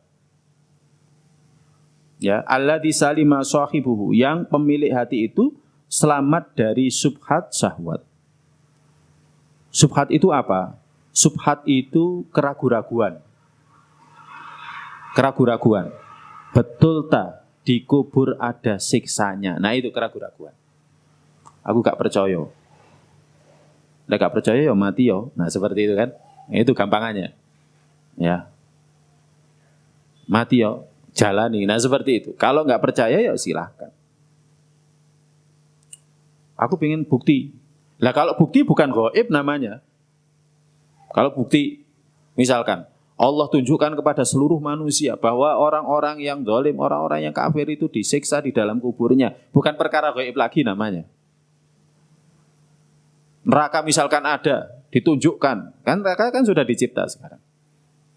Ya, alladzi salima sahibuhu, yang pemilik hati itu selamat dari subhat syahwat. Subhat itu apa? Subhat itu keraguan-raguan. Keraguan-raguan. Betul tak di kubur ada siksanya? Nah, itu keraguan-raguan. Aku gak percaya. Lah gak percaya ya mati ya. Nah, seperti itu kan. Nah, itu gampangannya. Ya. Mati ya, jalani. Nah, seperti itu. Kalau gak percaya ya silahkan. Aku pengen bukti. Lah kalau bukti bukan gaib namanya. Kalau bukti, misalkan Allah tunjukkan kepada seluruh manusia bahwa orang-orang yang zalim, orang-orang yang kafir itu disiksa di dalam kuburnya. Bukan perkara gaib lagi namanya. Neraka misalkan ada, ditunjukkan. Kan neraka kan sudah dicipta sekarang.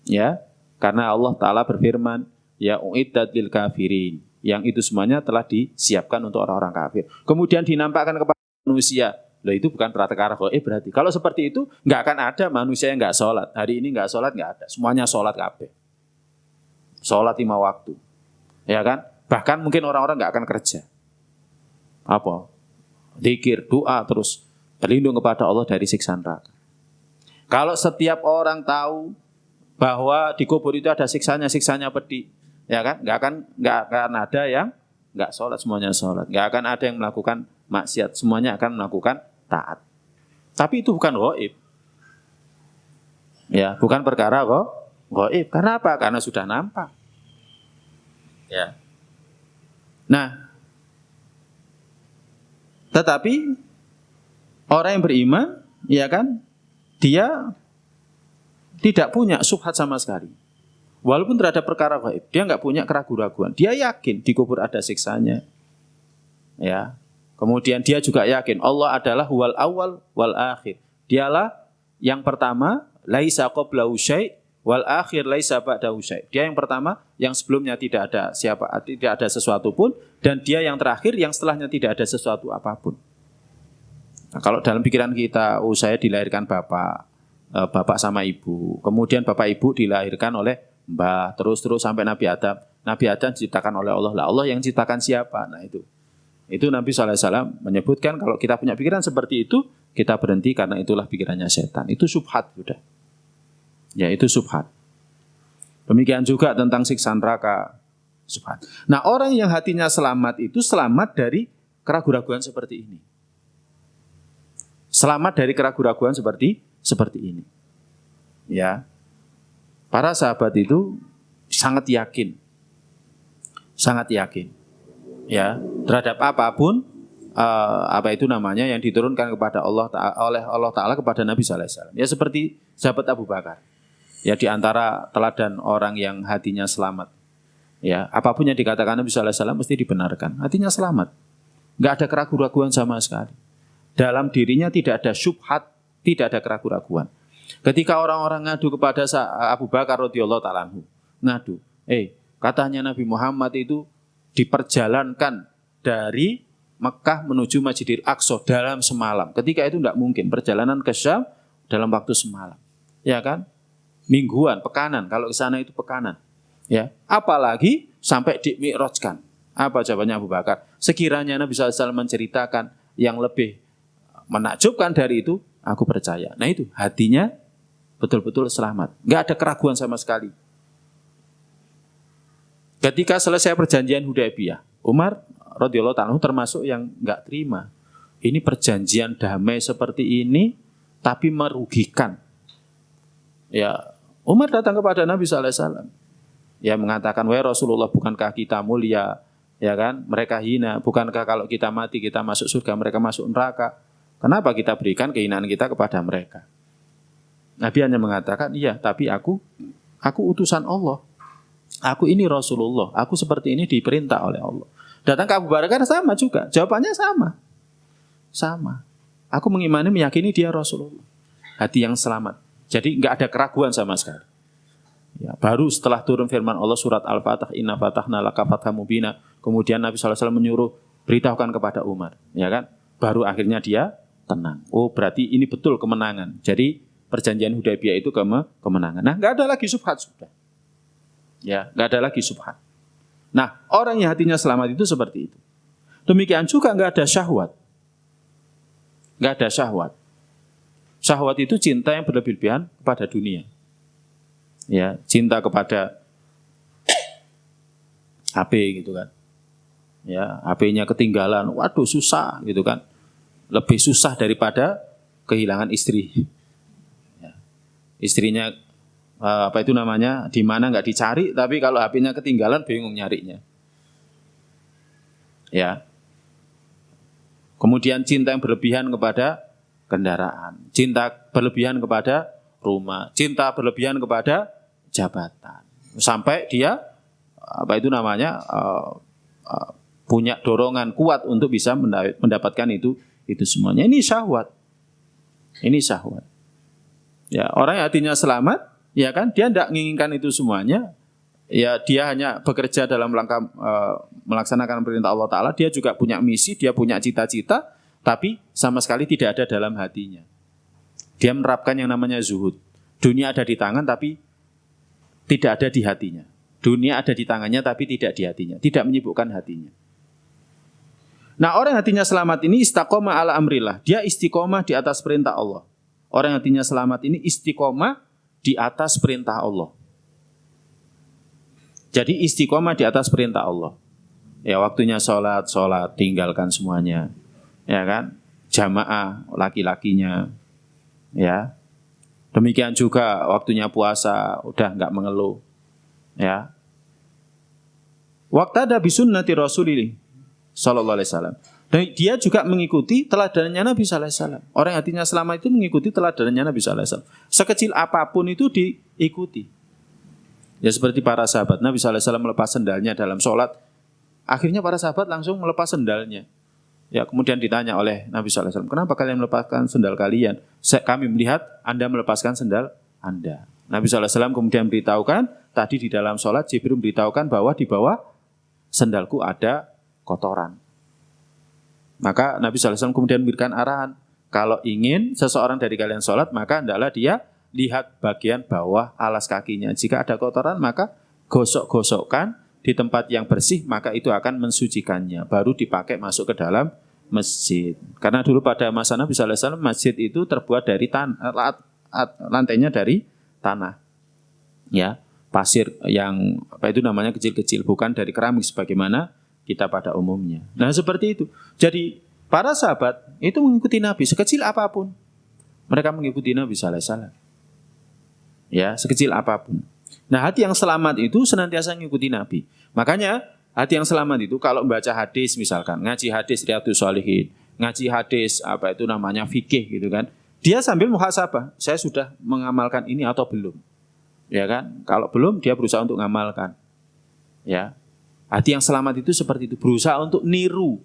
Ya, karena Allah Ta'ala berfirman, ya uiddat lil kafirin. Yang itu semuanya telah disiapkan untuk orang-orang kafir. Kemudian dinampakkan kepada manusia. Loh, itu bukan perkara gaib berarti. Kalau seperti itu, nggak akan ada manusia yang nggak sholat. Hari ini nggak sholat, nggak ada. Semuanya sholat kabeh. Sholat 5 waktu. Ya kan? Bahkan mungkin orang-orang nggak akan kerja. Apa? Dzikir, doa, terus berlindung kepada Allah dari siksa neraka. Kalau setiap orang tahu bahwa di kubur itu ada siksanya pedih, ya kan? Nggak akan ada yang nggak sholat, semuanya sholat. Nggak akan ada yang melakukan maksiat, semuanya akan melakukan taat. Tapi itu bukan gaib. Ya, bukan perkara gaib. Karena apa? Karena sudah nampak. Ya. Nah, tetapi orang yang beriman, ya kan, dia tidak punya syubhat sama sekali. Walaupun terhadap perkara gaib, dia nggak punya keraguan-raguan. Dia yakin di kubur ada siksanya. Ya. Kemudian dia juga yakin Allah adalah wal awal wal akhir. Dialah yang pertama, laisa qablahu syai' wal akhir laisa ba'dahu syai'. Dia yang pertama, yang sebelumnya tidak ada sesuatu pun, dan dia yang terakhir yang setelahnya tidak ada sesuatu apapun. Nah, kalau dalam pikiran kita, saya dilahirkan bapak sama ibu. Kemudian bapak ibu dilahirkan oleh mbah, terus sampai Nabi Adam. Nabi Adam diciptakan oleh Allah. Lah, Allah yang ciptakan siapa? Nah, itu Nabi SAW menyebutkan kalau kita punya pikiran seperti itu, kita berhenti karena itulah pikirannya setan. Itu syubhat sudah. Ya, itu syubhat. Demikian juga tentang siksa neraka, syubhat. Nah, orang yang hatinya selamat itu selamat dari keraguan-raguan seperti ini. Selamat dari keraguan-raguan seperti ini. Ya. Para sahabat itu sangat yakin. Sangat yakin. Ya, terhadap apapun yang diturunkan kepada oleh Allah Ta'ala kepada Nabi sallallahu alaihi wasallam. Ya, seperti sahabat Abu Bakar. Ya, di antara teladan orang yang hatinya selamat. Ya, apapun yang dikatakan Nabi sallallahu alaihi wasallam mesti dibenarkan. Hatinya selamat. Enggak ada keraguan-raguan sama sekali. Dalam dirinya tidak ada syubhat, tidak ada keraguan-raguan. Ketika orang-orang ngadu kepada Abu Bakar radhiyallahu ta'ala anhu, ngadu, katanya Nabi Muhammad itu diperjalankan dari Mekah menuju Masjidil Aqsa dalam semalam. Ketika itu tidak mungkin. Perjalanan ke Syam dalam waktu semalam. Ya kan? Mingguan, pekanan. Kalau ke sana itu pekanan. Ya. Apalagi sampai dimi'rajkan. Apa jawabannya Abu Bakar? Sekiranya Nabi SAW menceritakan yang lebih menakjubkan dari itu, aku percaya. Nah, itu hatinya betul-betul selamat. Enggak ada keraguan sama sekali. Ketika selesai perjanjian Hudaybiyah, Umar radhiyallahu ta'ala termasuk yang nggak terima. Ini perjanjian damai seperti ini, tapi merugikan. Ya, Umar datang kepada Nabi SAW. Ya mengatakan, wahai Rasulullah, bukankah kita mulia? Ya kan, mereka hina. Bukankah kalau kita mati kita masuk surga, mereka masuk neraka? Kenapa kita berikan kehinaan kita kepada mereka? Nabi hanya mengatakan, iya, tapi aku utusan Allah. Aku ini Rasulullah. Aku seperti ini diperintah oleh Allah. Datang ke Abu Bakar sama juga. Jawabannya sama. Sama. Aku mengimani, meyakini dia Rasulullah. Hati yang selamat. Jadi nggak ada keraguan sama sekali. Ya, baru setelah turun firman Allah surat Al-Fatah, Inna fatahna laka fatham mubina. Kemudian Nabi SAW menyuruh beritahukan kepada Umar, ya kan? Baru akhirnya dia tenang. Oh, berarti ini betul kemenangan. Jadi perjanjian Hudaybiyah itu kemenangan. Nah, nggak ada lagi subhat sudah. Ya, nggak ada lagi subhat. Nah, orang yang hatinya selamat itu seperti itu. Demikian juga nggak ada syahwat. Nggak ada syahwat. Syahwat itu cinta yang berlebihan kepada dunia. Ya, cinta kepada HP gitu kan. Ya, HP-nya ketinggalan, waduh susah gitu kan. Lebih susah daripada kehilangan istri. Ya. Istrinya apa itu namanya, di mana nggak dicari, tapi kalau HP-nya ketinggalan bingung nyarinya. Ya. Kemudian cinta yang berlebihan kepada kendaraan, cinta berlebihan kepada rumah, cinta berlebihan kepada jabatan, sampai dia apa itu namanya punya dorongan kuat untuk bisa mendapatkan itu semuanya. Ini syahwat. Ini syahwat. Ya, orang yang hatinya selamat, ya kan, dia tidak menginginkan itu semuanya. Ya, dia hanya bekerja dalam rangka melaksanakan perintah Allah Ta'ala. Dia juga punya misi, dia punya cita-cita, tapi sama sekali tidak ada dalam hatinya. Dia menerapkan yang namanya zuhud. Dunia ada di tangan, tapi tidak ada di hatinya. Dunia ada di tangannya, tapi tidak di hatinya. Tidak menyibukkan hatinya. Nah, orang yang hatinya selamat ini istiqomah ala amrillah. Dia istiqomah di atas perintah Allah. Orang yang hatinya selamat ini istiqomah di atas perintah Allah. Jadi istiqomah di atas perintah Allah. Ya, waktunya sholat, tinggalkan semuanya. Ya kan? Jamaah laki-lakinya. Ya. Demikian juga waktunya puasa, udah enggak mengeluh. Ya. Waqtada bi sunnati Rasulillah sallallahu alaihi wasallam. Dan dia juga mengikuti teladannya Nabi sallallahu alaihi wasallam. Orang yang hatinya selamat itu mengikuti teladannya Nabi sallallahu alaihi wasallam. Sekecil apapun itu diikuti. Ya seperti para sahabat, Nabi sallallahu alaihi wasallam melepas sendalnya dalam sholat. Akhirnya para sahabat langsung melepas sendalnya. Ya, kemudian ditanya oleh Nabi sallallahu alaihi wasallam, "Kenapa kalian melepaskan sendal kalian?" Kami melihat Anda melepaskan sendal Anda. Nabi sallallahu alaihi wasallam kemudian beritahukan, tadi di dalam sholat Jibril beritahukan bahwa di bawah sendalku ada kotoran. Maka Nabi sallallahu alaihi wasallam kemudian memberikan arahan, kalau ingin seseorang dari kalian sholat, maka hendaklah dia lihat bagian bawah alas kakinya. Jika ada kotoran, maka gosok-gosokkan di tempat yang bersih, maka itu akan mensucikannya. Baru dipakai masuk ke dalam masjid. Karena dulu pada masa Nabi sallallahu alaihi wasallam masjid itu terbuat dari lantainya dari tanah. Ya, pasir yang apa itu namanya kecil-kecil, bukan dari keramik sebagaimana kita pada umumnya. Nah, seperti itu. Jadi para sahabat itu mengikuti Nabi sekecil apapun. Mereka mengikuti Nabi sallallahu alaihi wasallam. Ya, sekecil apapun. Nah, hati yang selamat itu senantiasa mengikuti Nabi. Makanya hati yang selamat itu kalau membaca hadis misalkan, ngaji hadis Riyadhus Shalihin, ngaji hadis apa itu namanya fikih gitu kan. Dia sambil muhasabah, saya sudah mengamalkan ini atau belum. Ya kan? Kalau belum dia berusaha untuk mengamalkan. Ya. Hati yang selamat itu seperti itu, berusaha untuk niru,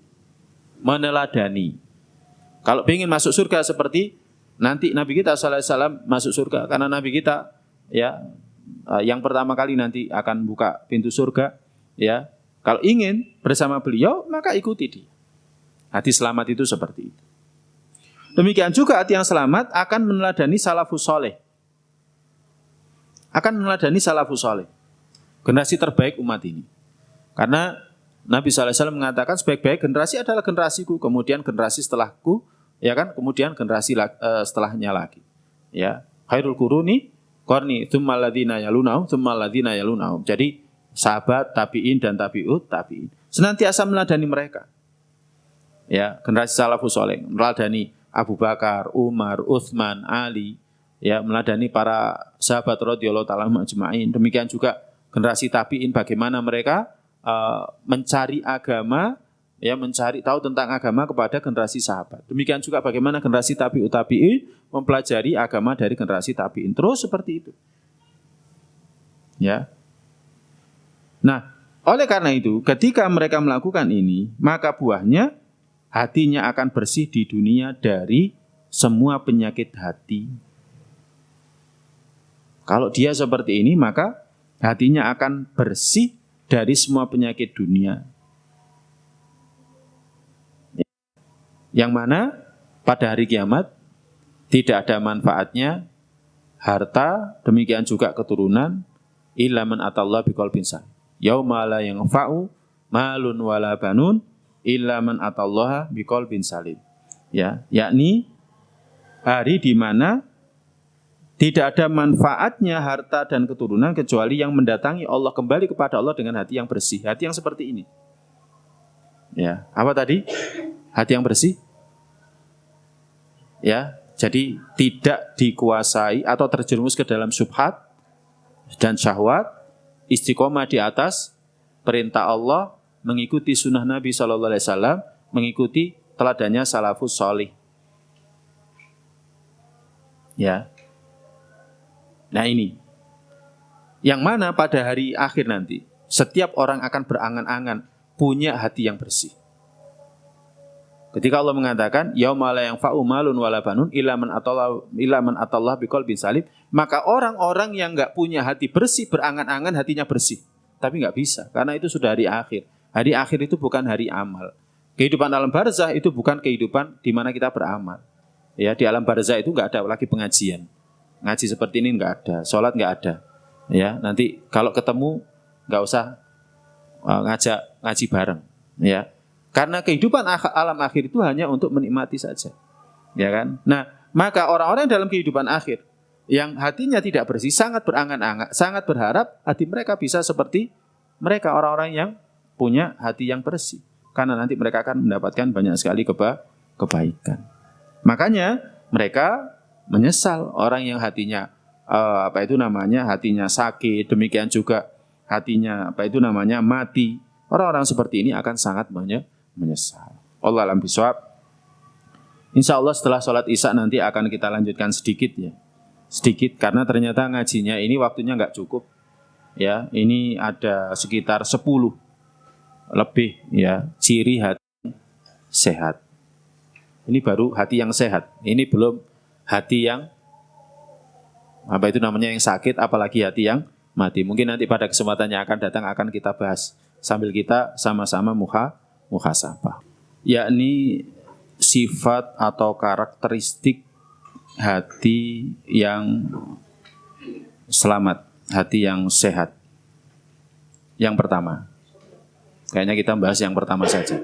meneladani. Kalau ingin masuk surga seperti nanti Nabi kita sallallahu alaihi wasallam masuk surga, karena Nabi kita ya yang pertama kali nanti akan buka pintu surga, ya. Kalau ingin bersama beliau, maka ikuti dia. Hati selamat itu seperti itu. Demikian juga hati yang selamat akan meneladani salafus saleh. Akan meneladani salafus saleh. Generasi terbaik umat ini. Karena Nabi sallallahu alaihi wasallam mengatakan sebaik-baik generasi adalah generasiku, kemudian generasi setelahku, ya kan? Kemudian generasi setelahnya lagi. Ya, khairul quruni qarni, tsummal ladzina yalunahum, tsummal ladzina yalunahum. Jadi sahabat, tabi'in dan tabi'ut tabi'in. Senantiasa meladani mereka. Ya, generasi salafus saleh meladani Abu Bakar, Umar, Utsman, Ali, ya, meladani para sahabat radhiyallahu ta'ala ajma'in. Demikian juga generasi tabi'in bagaimana mereka mencari agama, ya, mencari tahu tentang agama kepada generasi sahabat. Demikian juga bagaimana generasi tabi'ut tabi'in mempelajari agama dari generasi tabi'in. Terus seperti itu. Ya. Nah, oleh karena itu, ketika mereka melakukan ini, maka buahnya hatinya akan bersih di dunia dari semua penyakit hati. Kalau dia seperti ini, maka hatinya akan bersih dari semua penyakit dunia. Yang mana pada hari kiamat tidak ada manfaatnya harta, demikian juga keturunan, illa man atallaha biqalbin salim. Yauma la yanfa'u malun wala banun illa man atallaha biqalbin salim. Ya, yakni hari di mana tidak ada manfaatnya harta dan keturunan kecuali yang mendatangi Allah, kembali kepada Allah dengan hati yang bersih. Hati yang seperti ini. Ya, apa tadi? Hati yang bersih. Ya, jadi tidak dikuasai atau terjerumus ke dalam syubhat dan syahwat, istiqomah di atas perintah Allah, mengikuti sunnah Nabi SAW, mengikuti teladannya salafus sholih. Ya. Nah ini, yang mana pada hari akhir nanti, setiap orang akan berangan-angan punya hati yang bersih. Ketika Allah mengatakan, yauma la yanfa'u malun wala banun illa man atallaha biqalbin salim, maka orang-orang yang enggak punya hati bersih berangan-angan hatinya bersih. Tapi enggak bisa, karena itu sudah hari akhir. Hari akhir itu bukan hari amal. Kehidupan alam barzah itu bukan kehidupan di mana kita beramal. Ya, di alam barzah itu enggak ada lagi pengajian. Ngaji seperti ini enggak ada, sholat enggak ada. Ya, nanti kalau ketemu enggak usah ngajak ngaji bareng, ya. Karena kehidupan alam akhir itu hanya untuk menikmati saja. Ya kan? Nah, maka orang-orang dalam kehidupan akhir yang hatinya tidak bersih sangat berangan-angan, sangat berharap hati mereka bisa seperti mereka orang-orang yang punya hati yang bersih. Karena nanti mereka akan mendapatkan banyak sekali kebaikan. Makanya mereka menyesal orang yang hatinya hatinya sakit, demikian juga hatinya mati. Orang-orang seperti ini akan sangat menyesal. Allah alam bisawab. Insya Allah setelah sholat isya nanti akan kita lanjutkan sedikit ya. Sedikit karena ternyata ngajinya ini waktunya nggak cukup. Ya, ini ada sekitar 10 lebih ya ciri hati sehat. Ini baru hati yang sehat. Ini belum hati yang yang sakit, apalagi hati yang mati. Mungkin nanti pada kesempatan yang akan datang akan kita bahas sambil kita sama-sama muhasabah. Yakni sifat atau karakteristik hati yang selamat, hati yang sehat. Yang pertama, kayaknya kita bahas yang pertama saja.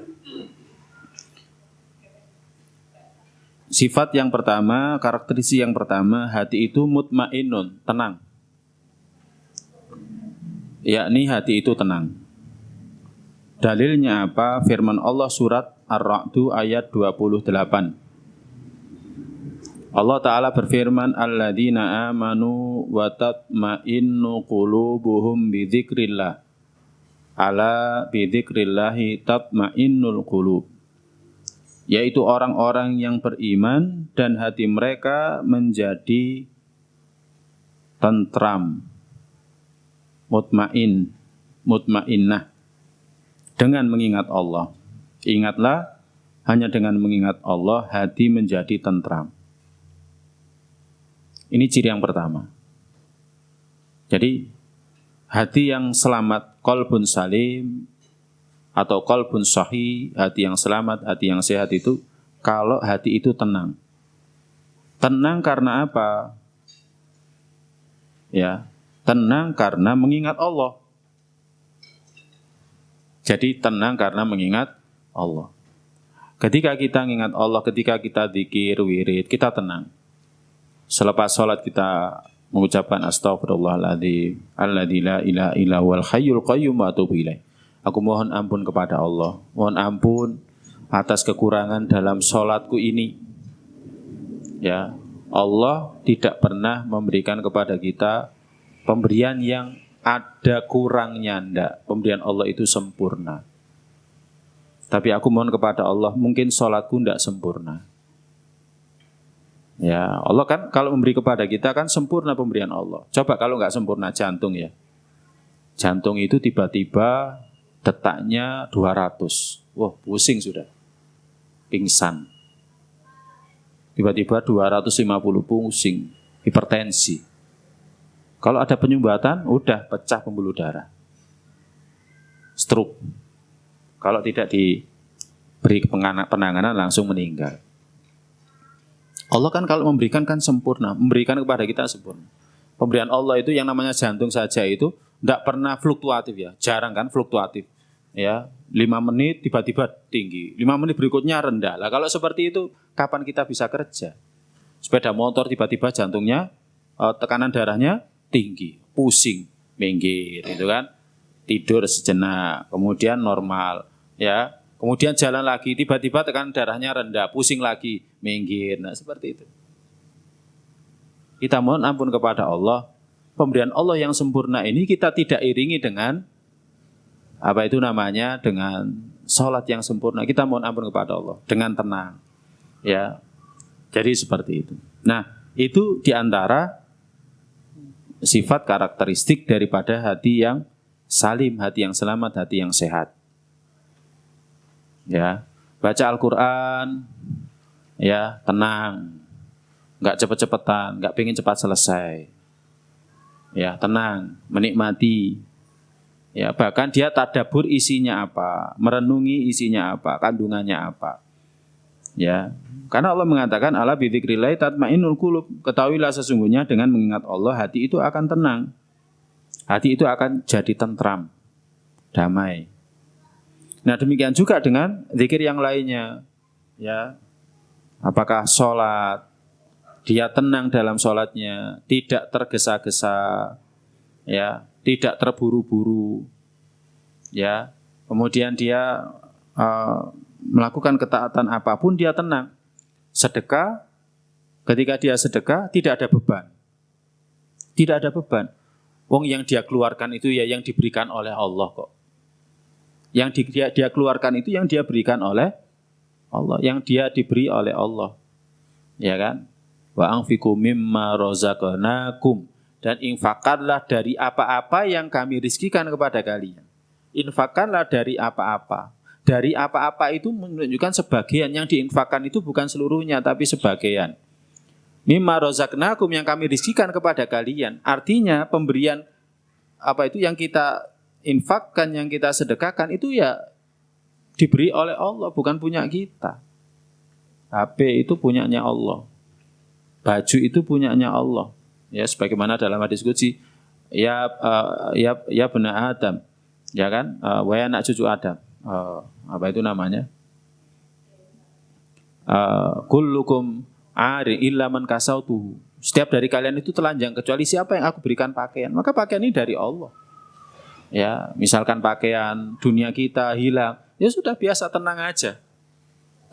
Sifat yang pertama, karakteristik yang pertama, hati itu mutmainnun, tenang. Yakni hati itu tenang. Dalilnya apa? Firman Allah surat Ar-Ra'd ayat 28. Allah Ta'ala berfirman, alladzina amanu wa tatma'innu qulubuhum bidzikrillah. Ala bidzikrillahi tatma'innul qulub. Yaitu orang-orang yang beriman dan hati mereka menjadi tentram, mutmainnah dengan mengingat Allah. Ingatlah, hanya dengan mengingat Allah hati menjadi tentram. Ini ciri yang pertama. Jadi hati yang selamat, qalbun salim atau qalbun sahih, hati yang selamat, hati yang sehat itu kalau hati itu tenang. Tenang karena apa? Ya, tenang karena mengingat Allah. Jadi tenang karena mengingat Allah. Ketika kita mengingat Allah, ketika kita dzikir, wirid, kita tenang. Selepas sholat kita mengucapkan astaghfirullahaladzim alladzi la ilaha illa huwal hayyul qayyum wa atubu ilaih. Aku mohon ampun kepada Allah, mohon ampun atas kekurangan dalam sholatku ini. Ya, Allah tidak pernah memberikan kepada kita pemberian yang ada kurangnya, ndak. Pemberian Allah itu sempurna. Tapi aku mohon kepada Allah, mungkin sholatku ndak sempurna. Ya, Allah kan kalau memberi kepada kita kan sempurna pemberian Allah. Coba kalau nggak sempurna jantung ya. Jantung itu tiba-tiba detaknya 200. Wah, pusing sudah. Pingsan. Tiba-tiba 250 pusing, hipertensi. Kalau ada penyumbatan, udah pecah pembuluh darah. Stroke. Kalau tidak diberi penanganan langsung meninggal. Allah kan kalau memberikan kan sempurna, memberikan kepada kita sempurna. Pemberian Allah itu yang namanya jantung saja itu tidak pernah fluktuatif ya, jarang kan fluktuatif. Ya, 5 menit tiba-tiba tinggi, 5 menit berikutnya rendah. Lah kalau seperti itu kapan kita bisa kerja? Sepeda motor tiba-tiba jantungnya tekanan darahnya tinggi, pusing, minggir, itu kan. Tidur sejenak, kemudian normal, ya. Kemudian jalan lagi, tiba-tiba tekanan darahnya rendah, pusing lagi, minggir. Nah, seperti itu. Kita mohon ampun kepada Allah. Pemberian Allah yang sempurna ini kita tidak iringi dengan apa itu namanya? Dengan sholat yang sempurna. Kita mohon ampun kepada Allah dengan tenang. Ya. Jadi seperti itu. Nah, itu diantara sifat karakteristik daripada hati yang salim, hati yang selamat, hati yang sehat. Ya, baca Al-Quran, ya tenang, nggak cepet-cepetan, nggak pengen cepat selesai. Ya tenang, menikmati. Ya bahkan dia tadabbur isinya apa, merenungi isinya apa, kandungannya apa. Ya, karena Allah mengatakan ala bidzikrillah tatmainnul qulub. Ketahuilah sesungguhnya dengan mengingat Allah hati itu akan tenang, hati itu akan jadi tentram, damai. Nah demikian juga dengan zikir yang lainnya, ya. Apakah sholat, dia tenang dalam sholatnya, tidak tergesa-gesa, ya, tidak terburu-buru, ya. Kemudian dia melakukan ketaatan apapun dia tenang. Sedekah, ketika dia sedekah tidak ada beban, tidak ada beban. Wong yang dia keluarkan itu ya yang diberikan oleh Allah kok. Yang dia keluarkan itu yang dia berikan oleh Allah, yang dia diberi oleh Allah. Ya kan? Wa anfiqu mimma razaqnakum, dan infakkanlah dari apa-apa yang kami rizkikan kepada kalian. Infakkanlah dari apa-apa. Dari apa-apa itu menunjukkan sebagian, yang diinfakkan itu bukan seluruhnya tapi sebagian. Mimma razaqnakum, yang kami rizkikan kepada kalian. Artinya pemberian apa itu yang kita infakkan, yang kita sedekahkan itu ya diberi oleh Allah, bukan punya kita. HP itu punyanya Allah. Baju itu punyanya Allah. Ya sebagaimana dalam hadis qudsi, ya bena Adam, ya kan? Wahai anak cucu Adam. Apa itu namanya? Kullukum ari illa man kasautuhu. Setiap dari kalian itu telanjang kecuali siapa yang aku berikan pakaian. Maka pakaian ini dari Allah. Ya, misalkan pakaian dunia kita hilang, ya sudah biasa, tenang aja.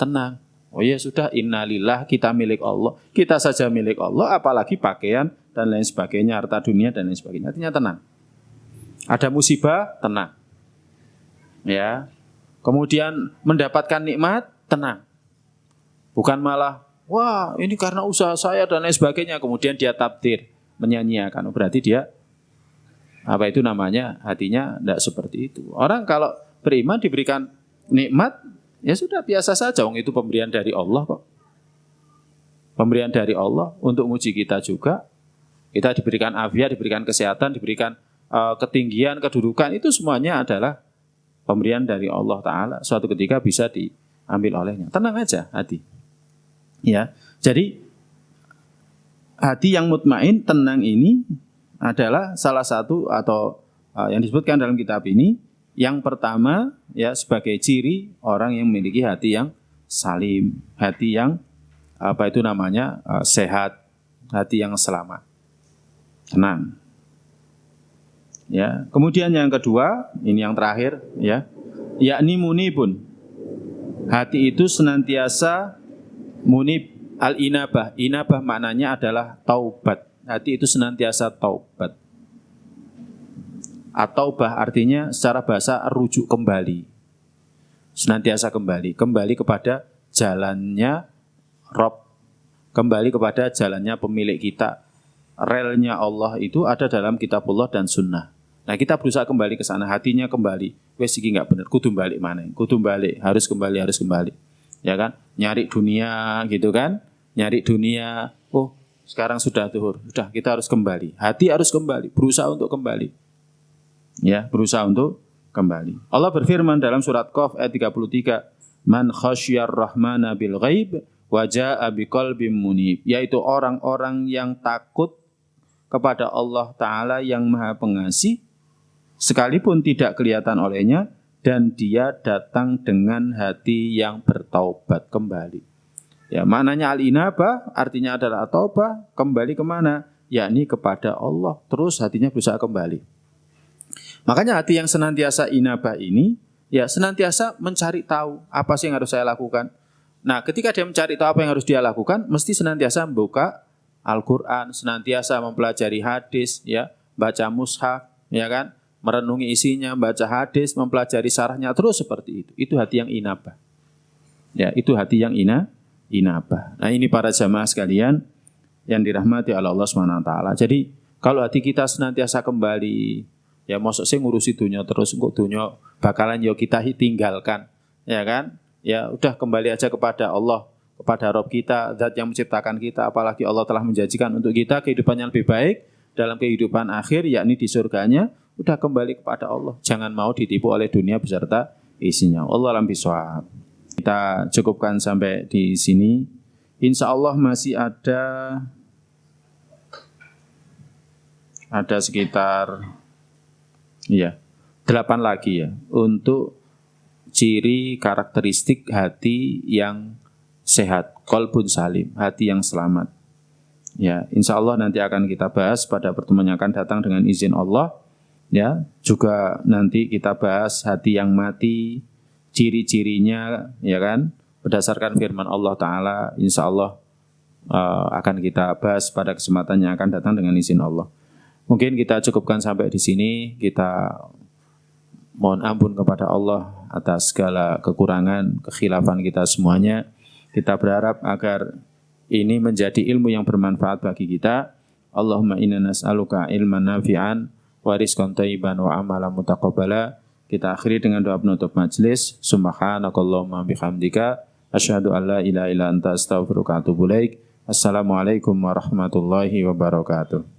Tenang. Oh ya sudah, innalillah, kita milik Allah. Kita saja milik Allah, apalagi pakaian dan lain sebagainya, harta dunia dan lain sebagainya. Artinya tenang. Ada musibah, tenang. Ya. Kemudian mendapatkan nikmat, tenang. Bukan malah, wah ini karena usaha saya dan lain sebagainya. Kemudian dia tabdir, menyanyiakan. Berarti dia apa itu namanya, hatinya tidak seperti itu. Orang kalau beriman diberikan nikmat, ya sudah biasa saja. Itu pemberian dari Allah kok. Pemberian dari Allah untuk menguji kita juga. Kita diberikan afiat, diberikan kesehatan, diberikan ketinggian, kedudukan. Itu semuanya adalah pemberian dari Allah Ta'ala. Suatu ketika bisa diambil olehnya. Tenang aja hati. Ya, jadi hati yang mutmain, tenang ini adalah salah satu atau yang disebutkan dalam kitab ini yang pertama ya sebagai ciri orang yang memiliki hati yang salim, hati yang apa itu namanya sehat, hati yang selamat. Tenang. Ya, kemudian yang kedua, ini yang terakhir ya, yakni munibun. Hati itu senantiasa munib, al-inabah. Inabah maknanya adalah taubat. Hati itu senantiasa taubat. At-taubah artinya secara bahasa rujuk kembali. Senantiasa kembali kepada jalannya Rabb, kembali kepada jalannya pemilik kita. Relnya Allah itu ada dalam kitabullah dan sunnah. Nah, kita berusaha kembali ke sana, hatinya kembali. Wes iki enggak bener, kudu balik mana? Kudu balik, harus kembali. Ya kan? Nyari dunia gitu kan? Nyari dunia. Oh, sekarang sudah zuhur. Sudah, kita harus kembali. Hati harus kembali, berusaha untuk kembali. Ya, berusaha untuk kembali. Allah berfirman dalam surat Qaf ayat 33, "Man khasyar rahmana bil ghaib wa jaa'a biqalbin munib," yaitu orang-orang yang takut kepada Allah Ta'ala yang Maha Pengasih sekalipun tidak kelihatan olehnya, dan dia datang dengan hati yang bertaubat kembali. Ya, maknanya al-inabah artinya adalah taubah, kembali kemana? Yakni kepada Allah, terus hatinya berusaha kembali. Makanya hati yang senantiasa inabah ini, ya senantiasa mencari tahu apa sih yang harus saya lakukan. Nah, ketika dia mencari tahu apa yang harus dia lakukan, mesti senantiasa membuka Al-Quran, senantiasa mempelajari hadis, ya, baca mushaf, ya kan, merenungi isinya, baca hadis, mempelajari syarahnya, terus seperti itu. Itu hati yang inabah. Ya, itu hati yang inabah. Nah, ini para jamaah sekalian yang dirahmati oleh Allah SWT. Jadi, kalau hati kita senantiasa kembali, ya mosok sih ngurusi dunia terus, kok dunia bakalan yo kita tinggalkan, ya kan? Ya udah kembali aja kepada Allah, kepada Rabb kita, zat yang menciptakan kita. Apalagi Allah telah menjanjikan untuk kita kehidupan yang lebih baik dalam kehidupan akhir, yakni di surganya. Udah kembali kepada Allah. Jangan mau ditipu oleh dunia beserta isinya. Allah alam bisawab. Kita cukupkan sampai di sini. Insya Allah masih ada sekitar 8 lagi ya untuk ciri karakteristik hati yang sehat, qalbun salim, hati yang selamat. Ya, insya Allah nanti akan kita bahas pada pertemuan yang akan datang dengan izin Allah. Ya, juga nanti kita bahas hati yang mati, ciri-cirinya, ya kan, berdasarkan firman Allah Ta'ala. Insya Allah akan kita bahas pada kesempatan yang akan datang dengan izin Allah. Mungkin kita cukupkan sampai di sini. Kita mohon ampun kepada Allah atas segala kekurangan, kekhilafan kita semuanya. Kita berharap agar ini menjadi ilmu yang bermanfaat bagi kita. Allahumma inna nas'aluka ilman nafi'an wa rizqan thayyiban wa amalan mutaqabbala. Kita akhiri dengan doa penutup majelis. Subhanakallahumma bihamdika asyhadu an la ilaha illa anta astaghfiruka wa atubu ilaik. Assalamualaikum warahmatullahi wabarakatuh.